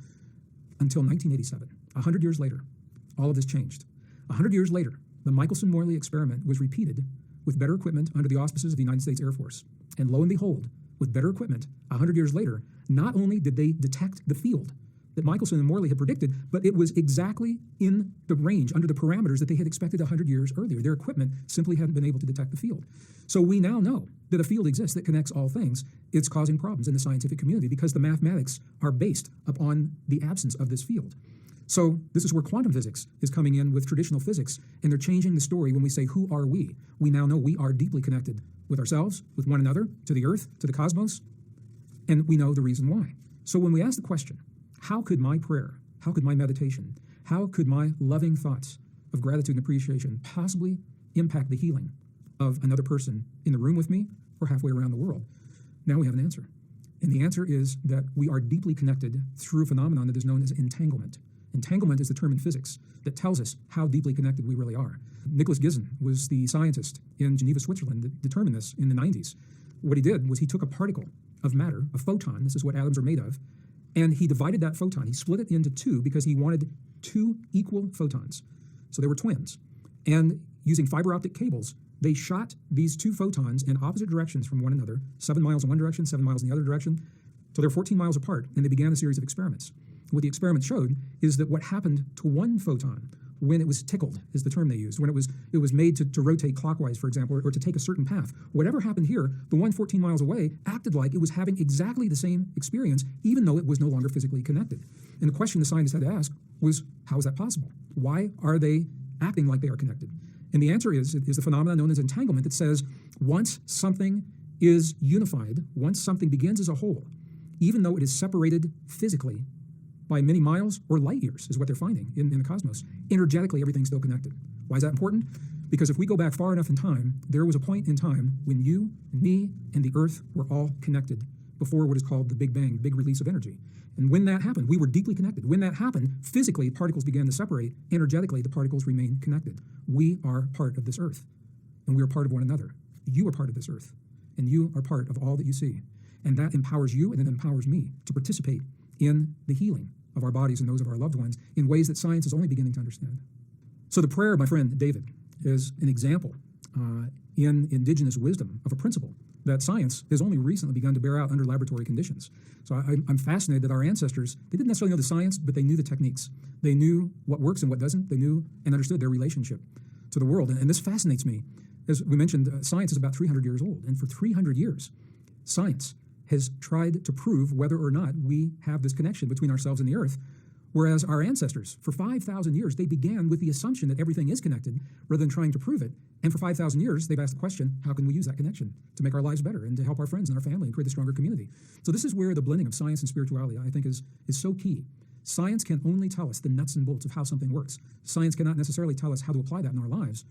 until 1987. 100 years later, all of this changed. 100 years later, the Michelson-Morley experiment was repeated with better equipment under the auspices of the United States Air Force. And lo and behold, with better equipment, 100 years later, not only did they detect the field that Michelson and Morley had predicted, but it was exactly in the range, under the parameters that they had expected 100 years earlier. Their equipment simply hadn't been able to detect the field. So we now know that a field exists that connects all things. It's causing problems in the scientific community because the mathematics are based upon the absence of this field. So this is where quantum physics is coming in with traditional physics, and they're changing the story when we say, who are we? We now know we are deeply connected with ourselves, with one another, to the earth, to the cosmos, and we know the reason why. So when we ask the question, how could my prayer, how could my meditation, how could my loving thoughts of gratitude and appreciation possibly impact the healing of another person in the room with me or halfway around the world? Now we have an answer. And the answer is that we are deeply connected through a phenomenon that is known as entanglement. Entanglement is the term in physics that tells us how deeply connected we really are. Nicholas Gizen was the scientist in Geneva, Switzerland, that determined this in the 90s. What he did was he took a particle of matter, a photon, this is what atoms are made of, and he divided that photon. He split it into two because he wanted two equal photons. So they were twins. And using fiber optic cables, they shot these two photons in opposite directions from one another, 7 miles in one direction, 7 miles in the other direction, so they're 14 miles apart, and they began a series of experiments. What the experiment showed is that what happened to one photon when it was tickled, is the term they used, when it was made to rotate clockwise, for example, or to take a certain path. Whatever happened here, the one 14 miles away acted like it was having exactly the same experience, even though it was no longer physically connected. And the question the scientists had to ask was, how is that possible? Why are they acting like they are connected? And the answer is the phenomenon known as entanglement that says once something is unified, once something begins as a whole, even though it is separated physically by many miles or light years, is what they're finding in the cosmos, energetically everything's still connected. Why is that important? Because if we go back far enough in time, there was a point in time when you, me, and the Earth were all connected before what is called the Big Bang, big release of energy. And when that happened, we were deeply connected. When that happened, physically, particles began to separate. Energetically, the particles remain connected. We are part of this Earth, and we are part of one another. You are part of this Earth, and you are part of all that you see. And that empowers you, and it empowers me to participate in the healing of our bodies and those of our loved ones in ways that science is only beginning to understand. So the prayer of my friend David is an example in indigenous wisdom of a principle that science has only recently begun to bear out under laboratory conditions. So I'm fascinated that our ancestors, they didn't necessarily know the science, but they knew the techniques. They knew what works and what doesn't. They knew and understood their relationship to the world. And this fascinates me. As we mentioned, science is about 300 years old. And for 300 years, science has tried to prove whether or not we have this connection between ourselves and the Earth, whereas our ancestors, for 5,000 years, they began with the assumption that everything is connected rather than trying to prove it. And for 5,000 years, they've asked the question, how can we use that connection to make our lives better and to help our friends and our family and create a stronger community? So this is where the blending of science and spirituality, I think, is so key. Science can only tell us the nuts and bolts of how something works. Science cannot necessarily tell us how to apply that in our lives.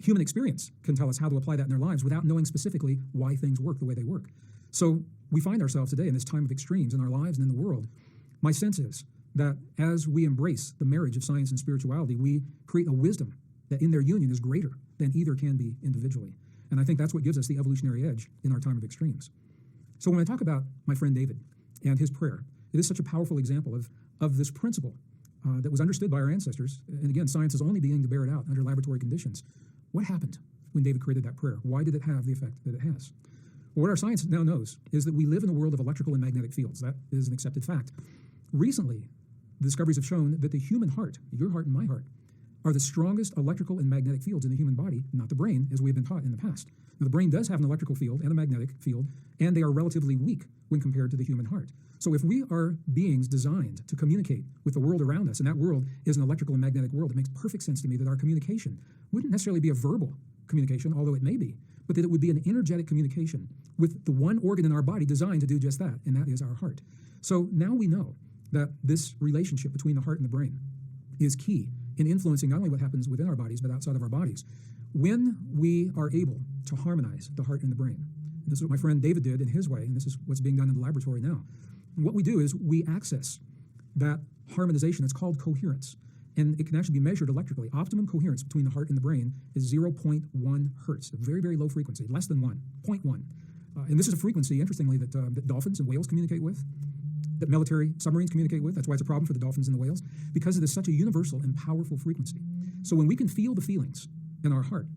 Human experience can tell us how to apply that in our lives without knowing specifically why things work the way they work. So we find ourselves today in this time of extremes in our lives and in the world. My sense is that as we embrace the marriage of science and spirituality, we create a wisdom that in their union is greater than either can be individually. And I think that's what gives us the evolutionary edge in our time of extremes. So when I talk about my friend David and his prayer, it is such a powerful example of this principle that was understood by our ancestors. And again, science is only beginning to bear it out under laboratory conditions. What happened when David created that prayer? Why did it have the effect that it has? Well, what our science now knows is that we live in a world of electrical and magnetic fields. That is an accepted fact. Recently, the discoveries have shown that the human heart, your heart and my heart, are the strongest electrical and magnetic fields in the human body, not the brain, as we have been taught in the past. Now, the brain does have an electrical field and a magnetic field, and they are relatively weak when compared to the human heart. So if we are beings designed to communicate with the world around us, and that world is an electrical and magnetic world, it makes perfect sense to me that our communication wouldn't necessarily be a verbal communication, although it may be, but that it would be an energetic communication with the one organ in our body designed to do just that, and that is our heart. So now we know that this relationship between the heart and the brain is key in influencing not only what happens within our bodies, but outside of our bodies. When we are able to harmonize the heart and the brain, and this is what my friend David did in his way, and this is what's being done in the laboratory now, what we do is we access that harmonization. It's called coherence, and it can actually be measured electrically. Optimum coherence between the heart and the brain is 0.1 hertz, a very, very low frequency, less than 1, 0.1. And this is a frequency, interestingly, that dolphins and whales communicate with, that military submarines communicate with. That's why it's a problem for the dolphins and the whales, because it is such a universal and powerful frequency. So when we can feel the feelings in our heart,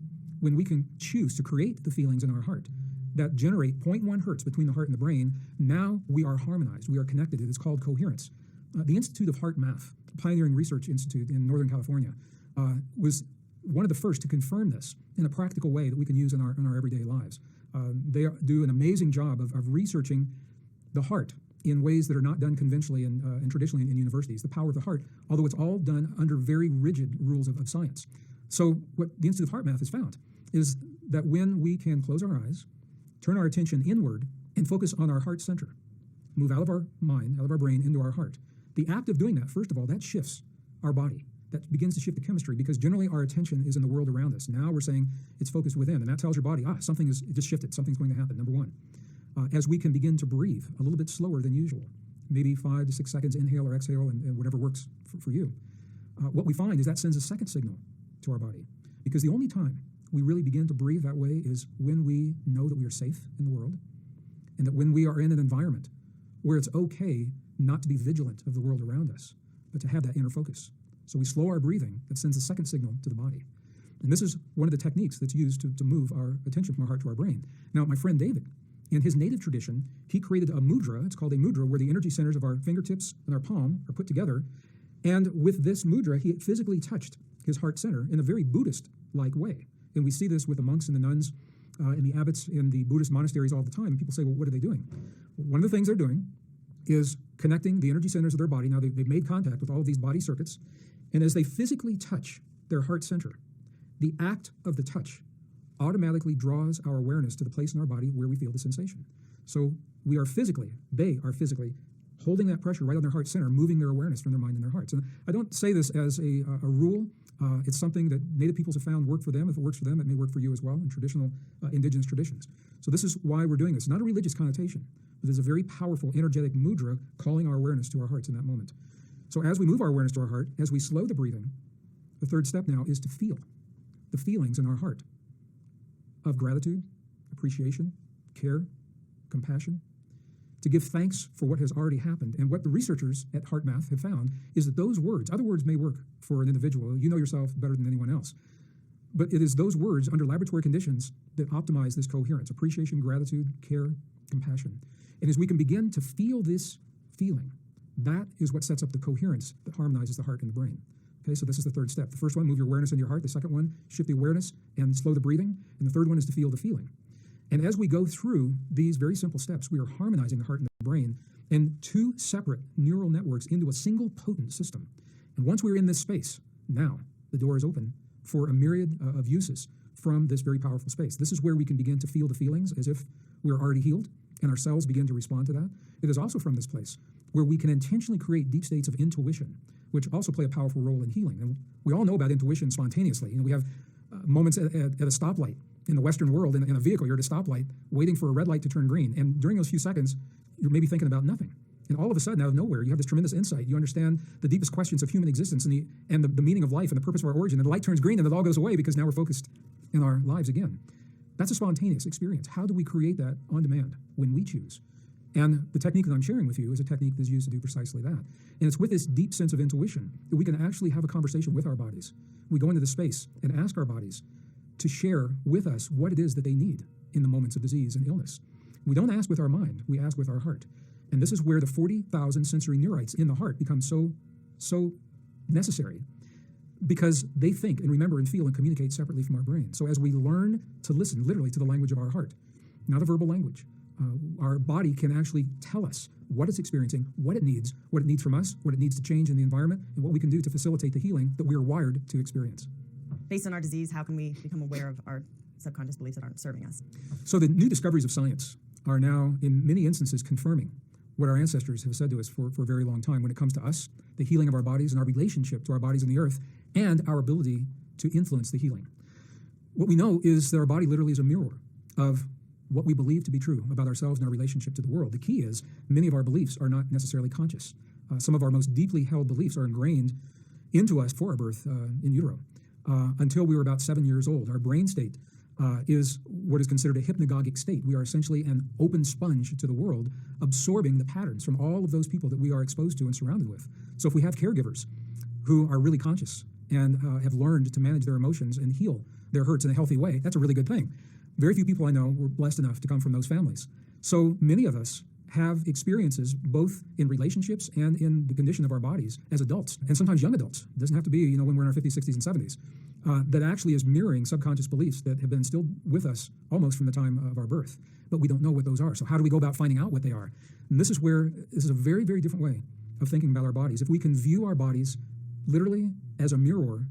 when we can choose to create the feelings in our heart that generate 0.1 hertz between the heart and the brain, now we are harmonized, we are connected. It is called coherence. The Institute of Heart Math, a pioneering research institute in Northern California, was one of the first to confirm this in a practical way that we can use in our everyday lives. They do an amazing job of researching the heart in ways that are not done conventionally and traditionally in universities, the power of the heart, although it's all done under very rigid rules of science. So what the Institute of Heart Math has found is that when we can close our eyes, turn our attention inward, and focus on our heart center, move out of our mind, out of our brain, into our heart. The act of doing that, first of all, that shifts our body. That begins to shift the chemistry, because generally our attention is in the world around us. Now we're saying it's focused within, and that tells your body, something is just shifted, something's going to happen, number one. As we can begin to breathe a little bit slower than usual, maybe 5 to 6 seconds inhale or exhale, and whatever works for you. What we find is that sends a second signal to our body, because the only time we really begin to breathe that way is when we know that we are safe in the world, and that when we are in an environment where it's okay not to be vigilant of the world around us, but to have that inner focus. So we slow our breathing. That sends a second signal to the body. And this is one of the techniques that's used to move our attention from our heart to our brain. Now, my friend David, in his native tradition, he created a mudra. It's called a mudra, where the energy centers of our fingertips and our palm are put together. And with this mudra, he physically touched his heart center in a very Buddhist-like way. And we see this with the monks and the nuns and the abbots in the Buddhist monasteries all the time. And people say, well, what are they doing? One of the things they're doing is connecting the energy centers of their body. Now, they've made contact with all of these body circuits. And as they physically touch their heart center, the act of the touch automatically draws our awareness to the place in our body where we feel the sensation. So they are physically holding that pressure right on their heart center, moving their awareness from their mind and their hearts. And I don't say this as a rule. It's something that Native peoples have found work for them. If it works for them, it may work for you as well in traditional indigenous traditions. So this is why we're doing this. Not a religious connotation, but there's a very powerful, energetic mudra calling our awareness to our hearts in that moment. So as we move our awareness to our heart, as we slow the breathing, the third step now is to feel the feelings in our heart of gratitude, appreciation, care, compassion, to give thanks for what has already happened. And what the researchers at Heart Math have found is that those words, other words may work for an individual. You know yourself better than anyone else. But it is those words under laboratory conditions that optimize this coherence: appreciation, gratitude, care, compassion. And as we can begin to feel this feeling, that is what sets up the coherence that harmonizes the heart and the brain. Okay, so this is the third step. The first one, move your awareness into your heart. The second one, shift the awareness and slow the breathing. And the third one is to feel the feeling. And as we go through these very simple steps, we are harmonizing the heart and the brain in two separate neural networks into a single potent system. And once we're in this space, now the door is open for a myriad of uses from this very powerful space. This is where we can begin to feel the feelings as if we're already healed, and our cells begin to respond to that. It is also from this place where we can intentionally create deep states of intuition, which also play a powerful role in healing. And we all know about intuition spontaneously. You know, we have moments at a stoplight. In the Western world, in a vehicle, you're at a stoplight waiting for a red light to turn green. And during those few seconds, you're maybe thinking about nothing. And all of a sudden, out of nowhere, you have this tremendous insight. You understand the deepest questions of human existence and the meaning of life and the purpose of our origin. And the light turns green and it all goes away because now we're focused in our lives again. That's a spontaneous experience. How do we create that on demand when we choose? And the technique that I'm sharing with you is a technique that's used to do precisely that. And it's with this deep sense of intuition that we can actually have a conversation with our bodies. We go into the space and ask our bodies to share with us what it is that they need in the moments of disease and illness. We don't ask with our mind, we ask with our heart. And this is where the 40,000 sensory neurites in the heart become so necessary, because they think and remember and feel and communicate separately from our brain. So as we learn to listen literally to the language of our heart, not a verbal language, our body can actually tell us what it's experiencing, what it needs from us, what it needs to change in the environment, and what we can do to facilitate the healing that we are wired to experience. Based on our disease, how can we become aware of our subconscious beliefs that aren't serving us? So the new discoveries of science are now, in many instances, confirming what our ancestors have said to us for a very long time when it comes to us, the healing of our bodies and our relationship to our bodies and the earth, and our ability to influence the healing. What we know is that our body literally is a mirror of what we believe to be true about ourselves and our relationship to the world. The key is many of our beliefs are not necessarily conscious. Some of our most deeply held beliefs are ingrained into us for our birth in utero. Until we were about 7 years old. Our brain state is what is considered a hypnagogic state. We are essentially an open sponge to the world, absorbing the patterns from all of those people that we are exposed to and surrounded with. So if we have caregivers who are really conscious and have learned to manage their emotions and heal their hurts in a healthy way, that's a really good thing. Very few people I know were blessed enough to come from those families. So many of us have experiences both in relationships and in the condition of our bodies as adults, and sometimes young adults. It doesn't have to be, when we're in our 50s, 60s, and 70s. that actually is mirroring subconscious beliefs that have been instilled with us almost from the time of our birth, but we don't know what those are. So how do we go about finding out what they are? And this is a very, very different way of thinking about our bodies. If we can view our bodies literally as a mirror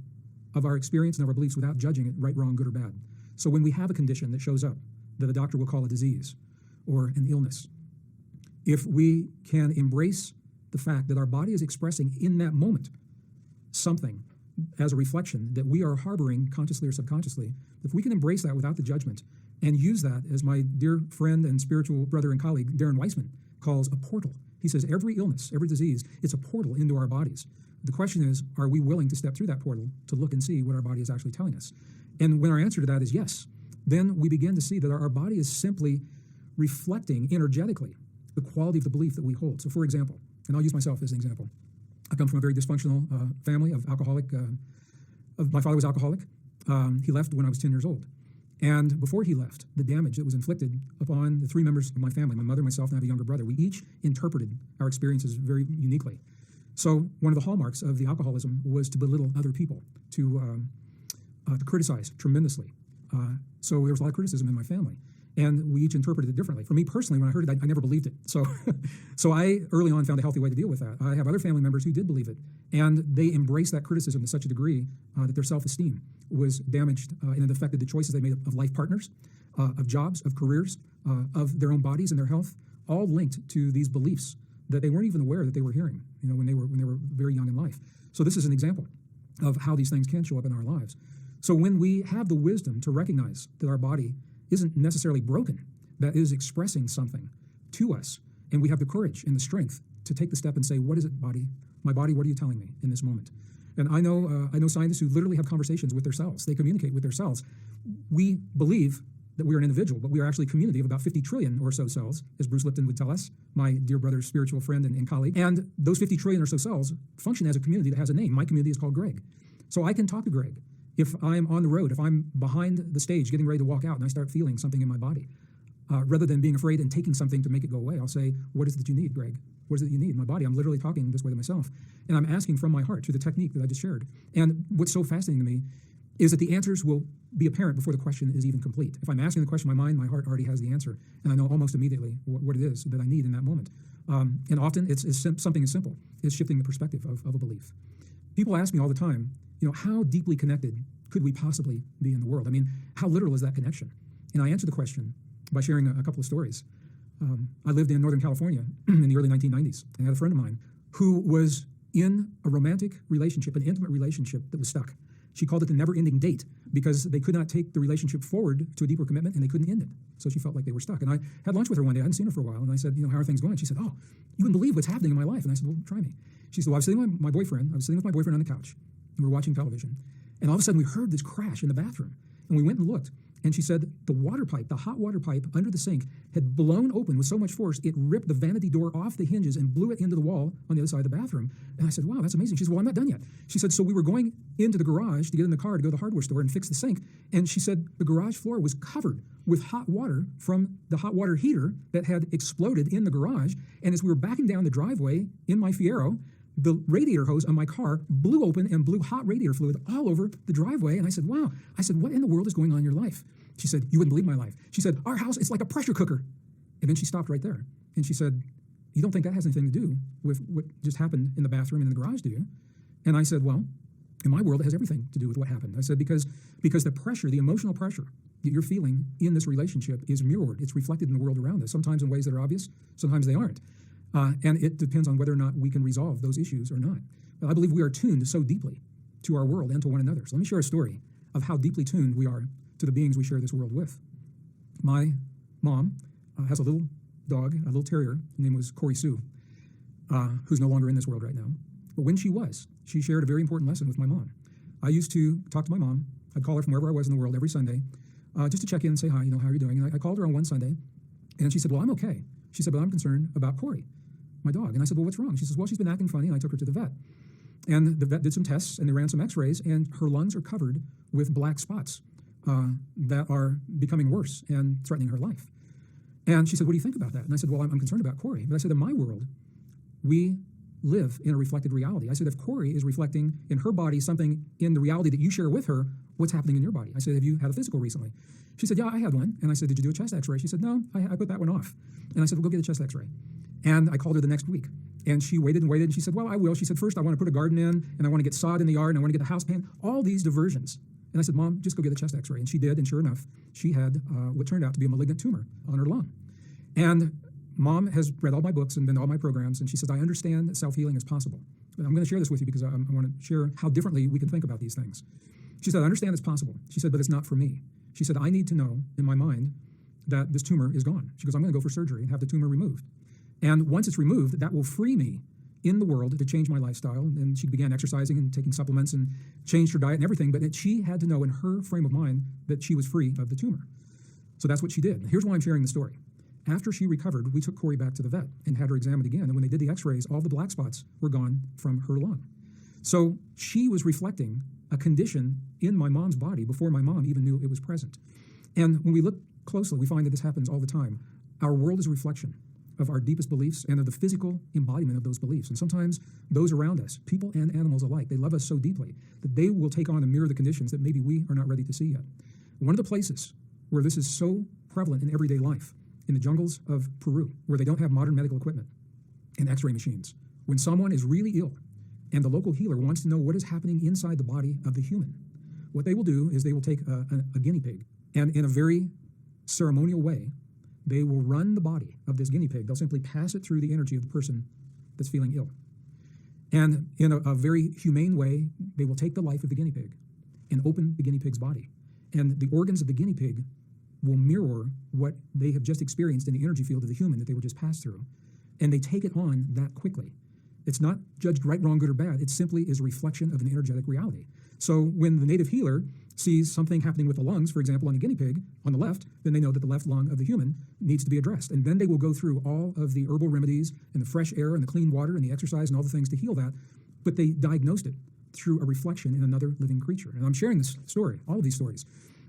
of our experience and of our beliefs without judging it right, wrong, good, or bad. So when we have a condition that shows up that the doctor will call a disease or an illness, if we can embrace the fact that our body is expressing in that moment something as a reflection that we are harboring consciously or subconsciously, if we can embrace that without the judgment and use that, as my dear friend and spiritual brother and colleague, Darren Weissman, calls a portal. He says every illness, every disease, it's a portal into our bodies. The question is, are we willing to step through that portal to look and see what our body is actually telling us? And when our answer to that is yes, then we begin to see that our body is simply reflecting energetically the quality of the belief that we hold. So for example, and I'll use myself as an example, I come from a very dysfunctional family of alcoholic. My father was alcoholic. He left when I was 10 years old. And before he left, the damage that was inflicted upon the three members of my family, my mother, myself, and I have a younger brother, we each interpreted our experiences very uniquely. So one of the hallmarks of the alcoholism was to belittle other people, to criticize tremendously. So there was a lot of criticism in my family. And we each interpreted it differently. For me personally, when I heard it, I never believed it. So I early on found a healthy way to deal with that. I have other family members who did believe it, and they embraced that criticism to such a degree that their self-esteem was damaged, and it affected the choices they made of life partners, of jobs, of careers, of their own bodies and their health, all linked to these beliefs that they weren't even aware that they were hearing, when they were very young in life. So this is an example of how these things can show up in our lives. So when we have the wisdom to recognize that our body isn't necessarily broken, that is expressing something to us, and we have the courage and the strength to take the step and say, what is it, body? My body, what are you telling me in this moment? And I know scientists who literally have conversations with their cells. They communicate with their cells. We believe that we are an individual, but we are actually a community of about 50 trillion or so cells, as Bruce Lipton would tell us, my dear brother, spiritual friend and colleague. And those 50 trillion or so cells function as a community that has a name. My community is called Gregg. So I can talk to Gregg. If I'm on the road, if I'm behind the stage getting ready to walk out and I start feeling something in my body, rather than being afraid and taking something to make it go away, I'll say, what is it that you need, Gregg? What is it that you need? My body, I'm literally talking this way to myself. And I'm asking from my heart through the technique that I just shared. And what's so fascinating to me is that the answers will be apparent before the question is even complete. If I'm asking the question in my mind, my heart already has the answer. And I know almost immediately what it is that I need in that moment. And often it's something as simple as shifting the perspective of a belief. People ask me all the time, how deeply connected could we possibly be in the world? I mean, how literal is that connection? And I answer the question by sharing a couple of stories. I lived in Northern California in the early 1990s, and I had a friend of mine who was in a romantic relationship, an intimate relationship that was stuck. She called it the never-ending date because they could not take the relationship forward to a deeper commitment, and they couldn't end it. So she felt like they were stuck. And I had lunch with her one day. I hadn't seen her for a while, and I said, how are things going? She said, oh, you wouldn't believe what's happening in my life. And I said, well, try me. She said, well, I was sitting with my boyfriend on the couch, and we were watching television. And all of a sudden, we heard this crash in the bathroom. And we went and looked. And she said the water pipe, the hot water pipe under the sink, had blown open with so much force, it ripped the vanity door off the hinges and blew it into the wall on the other side of the bathroom. And I said, wow, that's amazing. She said, well, I'm not done yet. She said, so we were going into the garage to get in the car to go to the hardware store and fix the sink. And she said the garage floor was covered with hot water from the hot water heater that had exploded in the garage. And as we were backing down the driveway in my Fiero, the radiator hose on my car blew open and blew hot radiator fluid all over the driveway. And I said, wow. I said, what in the world is going on in your life? She said, you wouldn't believe my life. She said, our house is like a pressure cooker. And then she stopped right there. And she said, you don't think that has anything to do with what just happened in the bathroom and in the garage, do you? And I said, well, in my world, it has everything to do with what happened. I said, because the pressure, the emotional pressure that you're feeling in this relationship is mirrored. It's reflected in the world around us, sometimes in ways that are obvious, sometimes they aren't. And it depends on whether or not we can resolve those issues or not. But I believe we are tuned so deeply to our world and to one another. So let me share a story of how deeply tuned we are to the beings we share this world with. My mom has a little dog, a little terrier. Her name was Corey Sue, who's no longer in this world right now. But when she shared a very important lesson with my mom. I used to talk to my mom. I'd call her from wherever I was in the world every Sunday, just to check in and say hi, how are you doing? And I called her on one Sunday, and she said, well, I'm okay. She said, but I'm concerned about Corey, my dog. And I said, well, what's wrong? She says, well, she's been acting funny, and I took her to the vet. And the vet did some tests, and they ran some x-rays, and her lungs are covered with black spots that are becoming worse and threatening her life. And she said, what do you think about that? And I said, well, I'm concerned about Corey. But I said, in my world, we live in a reflected reality. I said, if Corey is reflecting in her body something in the reality that you share with her, what's happening in your body? I said, have you had a physical recently? She said, yeah, I had one. And I said, did you do a chest x-ray? She said, no, I put that one off. And I said, well, go get a chest x-ray. And I called her the next week. And she waited and waited, and she said, well, I will. She said, first, I want to put a garden in, and I want to get sod in the yard, and I want to get the house painted, all these diversions. And I said, Mom, just go get a chest x-ray. And she did, and sure enough, she had what turned out to be a malignant tumor on her lung. And Mom has read all my books and been to all my programs, and she says, I understand that self-healing is possible. And I'm going to share this with you because I want to share how differently we can think about these things. She said, I understand it's possible. She said, but it's not for me. She said, I need to know in my mind that this tumor is gone. She goes, I'm going to go for surgery and have the tumor removed. And once it's removed, that will free me in the world to change my lifestyle. And she began exercising and taking supplements and changed her diet and everything. But she had to know in her frame of mind that she was free of the tumor. So that's what she did. Here's why I'm sharing the story. After she recovered, we took Corey back to the vet and had her examined again. And when they did the x-rays, all the black spots were gone from her lung. So she was reflecting a condition in my mom's body before my mom even knew it was present. And when we look closely, we find that this happens all the time. Our world is a reflection of our deepest beliefs and of the physical embodiment of those beliefs. And sometimes those around us, people and animals alike, they love us so deeply that they will take on and mirror the conditions that maybe we are not ready to see yet. One of the places where this is so prevalent in everyday life, in the jungles of Peru, where they don't have modern medical equipment and x-ray machines, when someone is really ill and the local healer wants to know what is happening inside the body of the human, what they will do is they will take a guinea pig, and in a very ceremonial way, they will run the body of this guinea pig. They'll simply pass it through the energy of the person that's feeling ill. And in a very humane way, they will take the life of the guinea pig and open the guinea pig's body. And the organs of the guinea pig will mirror what they have just experienced in the energy field of the human that they were just passed through. And they take it on that quickly. It's not judged right, wrong, good, or bad. It simply is a reflection of an energetic reality. So when the native healer sees something happening with the lungs, for example, on a guinea pig on the left, then they know that the left lung of the human needs to be addressed. And then they will go through all of the herbal remedies and the fresh air and the clean water and the exercise and all the things to heal that. But they diagnosed it through a reflection in another living creature. And I'm sharing this story, all of these stories,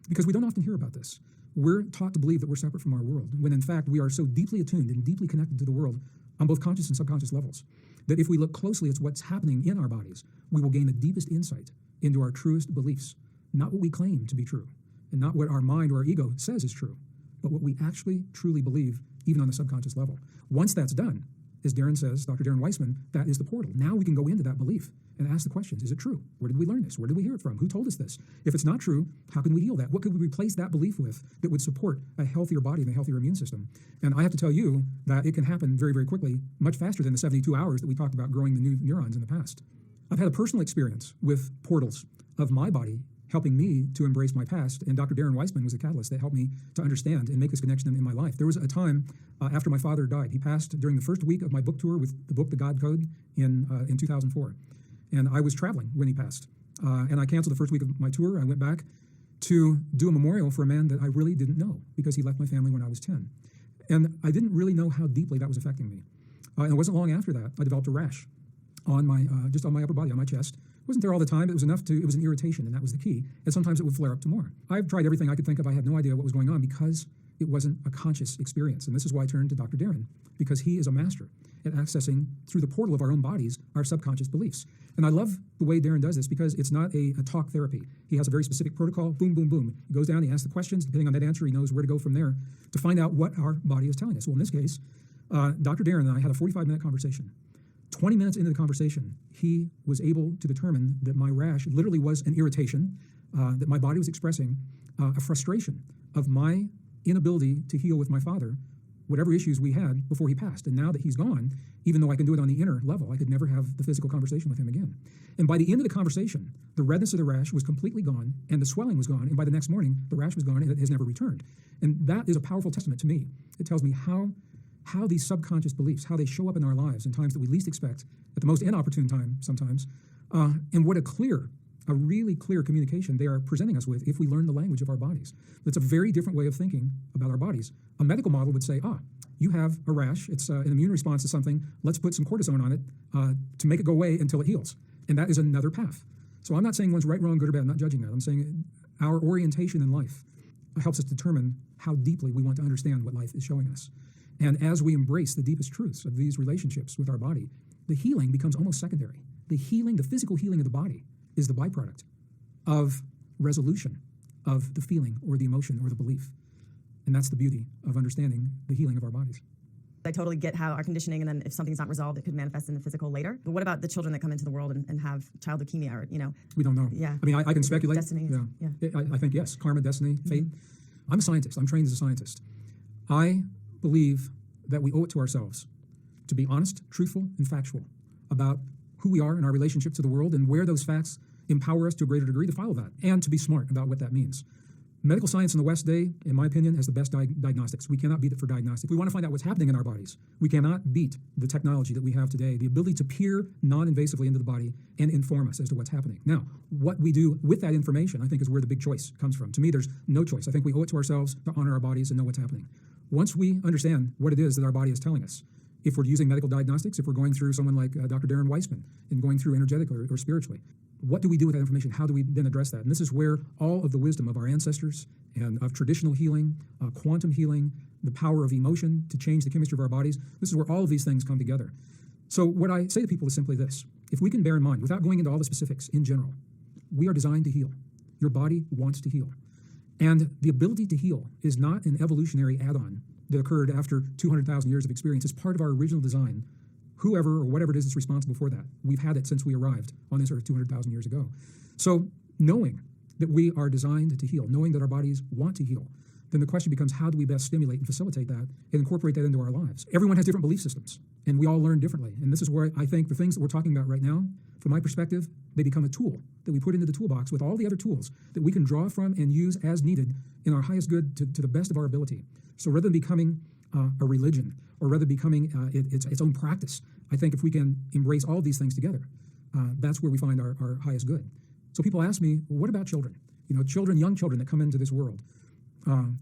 because we don't often hear about this. We're taught to believe that we're separate from our world, when in fact we are so deeply attuned and deeply connected to the world on both conscious and subconscious levels, that if we look closely at what's happening in our bodies, we will gain the deepest insight into our truest beliefs, not what we claim to be true, and not what our mind or our ego says is true, but what we actually truly believe, even on the subconscious level. Once that's done, as Darren says, Dr. Darren Weissman, that is the portal. Now we can go into that belief and ask the questions. Is it true? Where did we learn this? Where did we hear it from? Who told us this? If it's not true, how can we heal that? What could we replace that belief with that would support a healthier body and a healthier immune system? And I have to tell you that it can happen very, very quickly, much faster than the 72 hours that we talked about growing the new neurons in the past. I've had a personal experience with portals of my body helping me to embrace my past, and Dr. Darren Weissman was a catalyst that helped me to understand and make this connection in my life. There was a time after my father died. He passed during the first week of my book tour with the book, The God Code, in 2004. And I was traveling when he passed. And I canceled the first week of my tour. I went back to do a memorial for a man that I really didn't know because he left my family when I was 10. And I didn't really know how deeply that was affecting me. And it wasn't long after that, I developed a rash on my, just on my upper body, on my chest. It wasn't there all the time, but it was enough to, it was an irritation, and that was the key. And sometimes it would flare up to more. I've tried everything I could think of. I had no idea what was going on because it wasn't a conscious experience. And this is why I turned to Dr. Darren, because he is a master at accessing, through the portal of our own bodies, our subconscious beliefs. And I love the way Darren does this because it's not a talk therapy. He has a very specific protocol, boom, boom, boom. He goes down, he asks the questions. Depending on that answer, he knows where to go from there to find out what our body is telling us. Well, in this case, Dr. Darren and I had a 45-minute conversation. 20 minutes into the conversation, he was able to determine that my rash literally was an irritation, that my body was expressing a frustration of my inability to heal with my father, whatever issues we had before he passed. And now that he's gone, even though I can do it on the inner level, I could never have the physical conversation with him again. And by the end of the conversation, the redness of the rash was completely gone, and the swelling was gone, and by the next morning, the rash was gone, and it has never returned. And that is a powerful testament to me. It tells me how these subconscious beliefs, how they show up in our lives in times that we least expect, at the most inopportune time sometimes, and what a really clear communication they are presenting us with if we learn the language of our bodies. It's a very different way of thinking about our bodies. A medical model would say, you have a rash, it's an immune response to something, let's put some cortisone on it to make it go away until it heals. And that is another path. So I'm not saying one's right, wrong, good, or bad, I'm not judging that. I'm saying our orientation in life helps us determine how deeply we want to understand what life is showing us. And as we embrace the deepest truths of these relationships with our body, the healing becomes almost secondary. The healing, the physical healing of the body is the byproduct of resolution of the feeling or the emotion or the belief. And that's the beauty of understanding the healing of our bodies. I totally get how our conditioning, and then if something's not resolved, it could manifest in the physical later. But what about the children that come into the world and have child leukemia, or, you know? We don't know. Yeah. I mean, I can speculate. Destiny. Yeah. I think, yes, karma, destiny, fate. I'm a scientist. I'm trained as a scientist. I believe that we owe it to ourselves to be honest, truthful, and factual about who we are in our relationship to the world and where those facts empower us to a greater degree to follow that, and to be smart about what that means. Medical science in the West today, in my opinion, has the best diagnostics. We cannot beat it for diagnostics. If we want to find out what's happening in our bodies, we cannot beat the technology that we have today, the ability to peer non-invasively into the body and inform us as to what's happening. Now, what we do with that information, I think, is where the big choice comes from. To me, there's no choice. I think we owe it to ourselves to honor our bodies and know what's happening. Once we understand what it is that our body is telling us, if we're using medical diagnostics, if we're going through someone like Dr. Darren Weissman and going through energetically or spiritually, what do we do with that information? How do we then address that? And this is where all of the wisdom of our ancestors and of traditional healing, quantum healing, the power of emotion to change the chemistry of our bodies, this is where all of these things come together. So what I say to people is simply this. If we can bear in mind, without going into all the specifics in general, we are designed to heal. Your body wants to heal. And the ability to heal is not an evolutionary add-on that occurred after 200,000 years of experience. It's part of our original design. Whoever or whatever it is that's responsible for that, we've had it since we arrived on this earth 200,000 years ago. So knowing that we are designed to heal, knowing that our bodies want to heal, then the question becomes, how do we best stimulate and facilitate that and incorporate that into our lives? Everyone has different belief systems, and we all learn differently. And this is where I think the things that we're talking about right now, from my perspective, they become a tool that we put into the toolbox with all the other tools that we can draw from and use as needed in our highest good to the best of our ability. So rather than becoming a religion, or rather becoming its own practice, I think if we can embrace all of these things together, that's where we find our highest good. So people ask me, well, what about children? You know, children, young children that come into this world,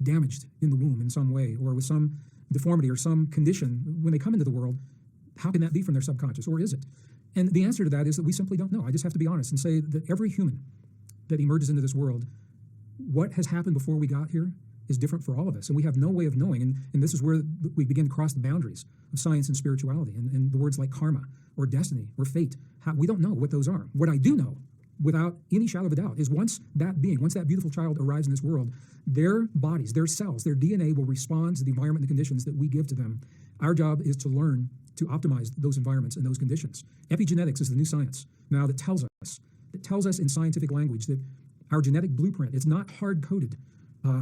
damaged in the womb in some way, or with some deformity or some condition, when they come into the world, how can that be from their subconscious, or is it? And the answer to that is that we simply don't know. I just have to be honest and say that every human that emerges into this world, what has happened before we got here is different for all of us, and we have no way of knowing, and this is where we begin to cross the boundaries of science and spirituality, and the words like karma or destiny or fate. We don't know what those are. What I do know, without any shadow of a doubt, is once that beautiful child arrives in this world, their bodies, their cells, their DNA will respond to the environment and the conditions that we give to them. Our job is to learn to optimize those environments and those conditions. Epigenetics is the new science now that tells us in scientific language that our genetic blueprint, it's not hard-coded.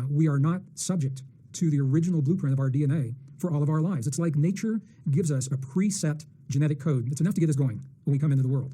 We are not subject to the original blueprint of our DNA for all of our lives. It's like nature gives us a preset genetic code that's enough to get us going when we come into the world.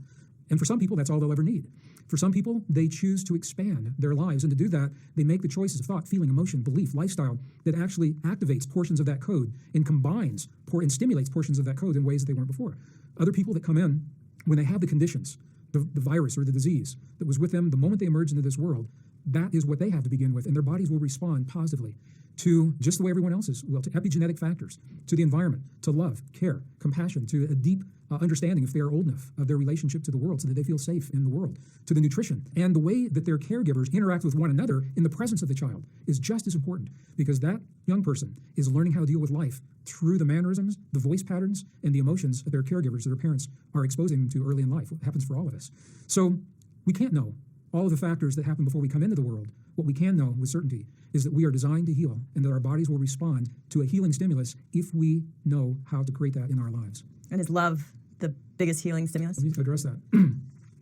And for some people, that's all they'll ever need. For some people, they choose to expand their lives, and to do that, they make the choices of thought, feeling, emotion, belief, lifestyle that actually activates portions of that code and combines and stimulates portions of that code in ways that they weren't before. Other people that come in, when they have the conditions, the virus or the disease that was with them the moment they emerged into this world, that is what they have to begin with, and their bodies will respond positively to just the way everyone else's will, to epigenetic factors, to the environment, to love, care, compassion, to a deep understanding, if they are old enough, of their relationship to the world so that they feel safe in the world, to the nutrition, and the way that their caregivers interact with one another in the presence of the child is just as important, because that young person is learning how to deal with life through the mannerisms, the voice patterns, and the emotions that their caregivers, their parents, are exposing them to early in life. What happens for all of us. So we can't know all of the factors that happen before we come into the world. What we can know with certainty is that we are designed to heal, and that our bodies will respond to a healing stimulus if we know how to create that in our lives. And is love the biggest healing stimulus? Let me address that.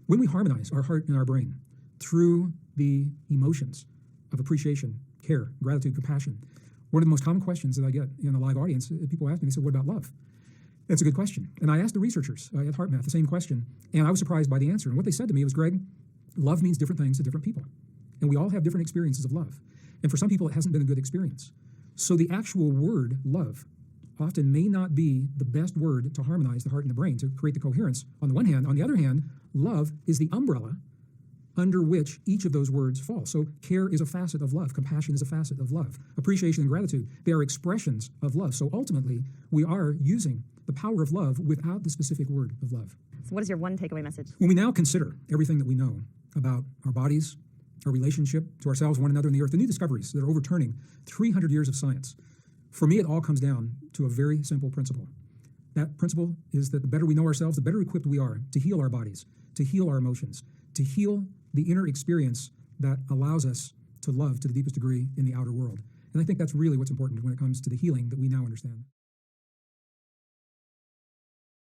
When we harmonize our heart and our brain through the emotions of appreciation, care, gratitude, compassion, one of the most common questions that I get in a live audience, people ask me, they say, what about love? That's a good question. And I asked the researchers at HeartMath the same question, and I was surprised by the answer. And what they said to me was, Greg, love means different things to different people. And we all have different experiences of love. And for some people, it hasn't been a good experience. So the actual word love often may not be the best word to harmonize the heart and the brain, to create the coherence on the one hand. On the other hand, love is the umbrella under which each of those words fall. So care is a facet of love. Compassion is a facet of love. Appreciation and gratitude, they are expressions of love. So ultimately, we are using the power of love without the specific word of love. So what is your one takeaway message? When we now consider everything that we know about our bodies, our relationship to ourselves, one another, and the earth, the new discoveries that are overturning 300 years of science, for me, it all comes down to a very simple principle. That principle is that the better we know ourselves, the better equipped we are to heal our bodies, to heal our emotions, to heal the inner experience that allows us to love to the deepest degree in the outer world. And I think that's really what's important when it comes to the healing that we now understand.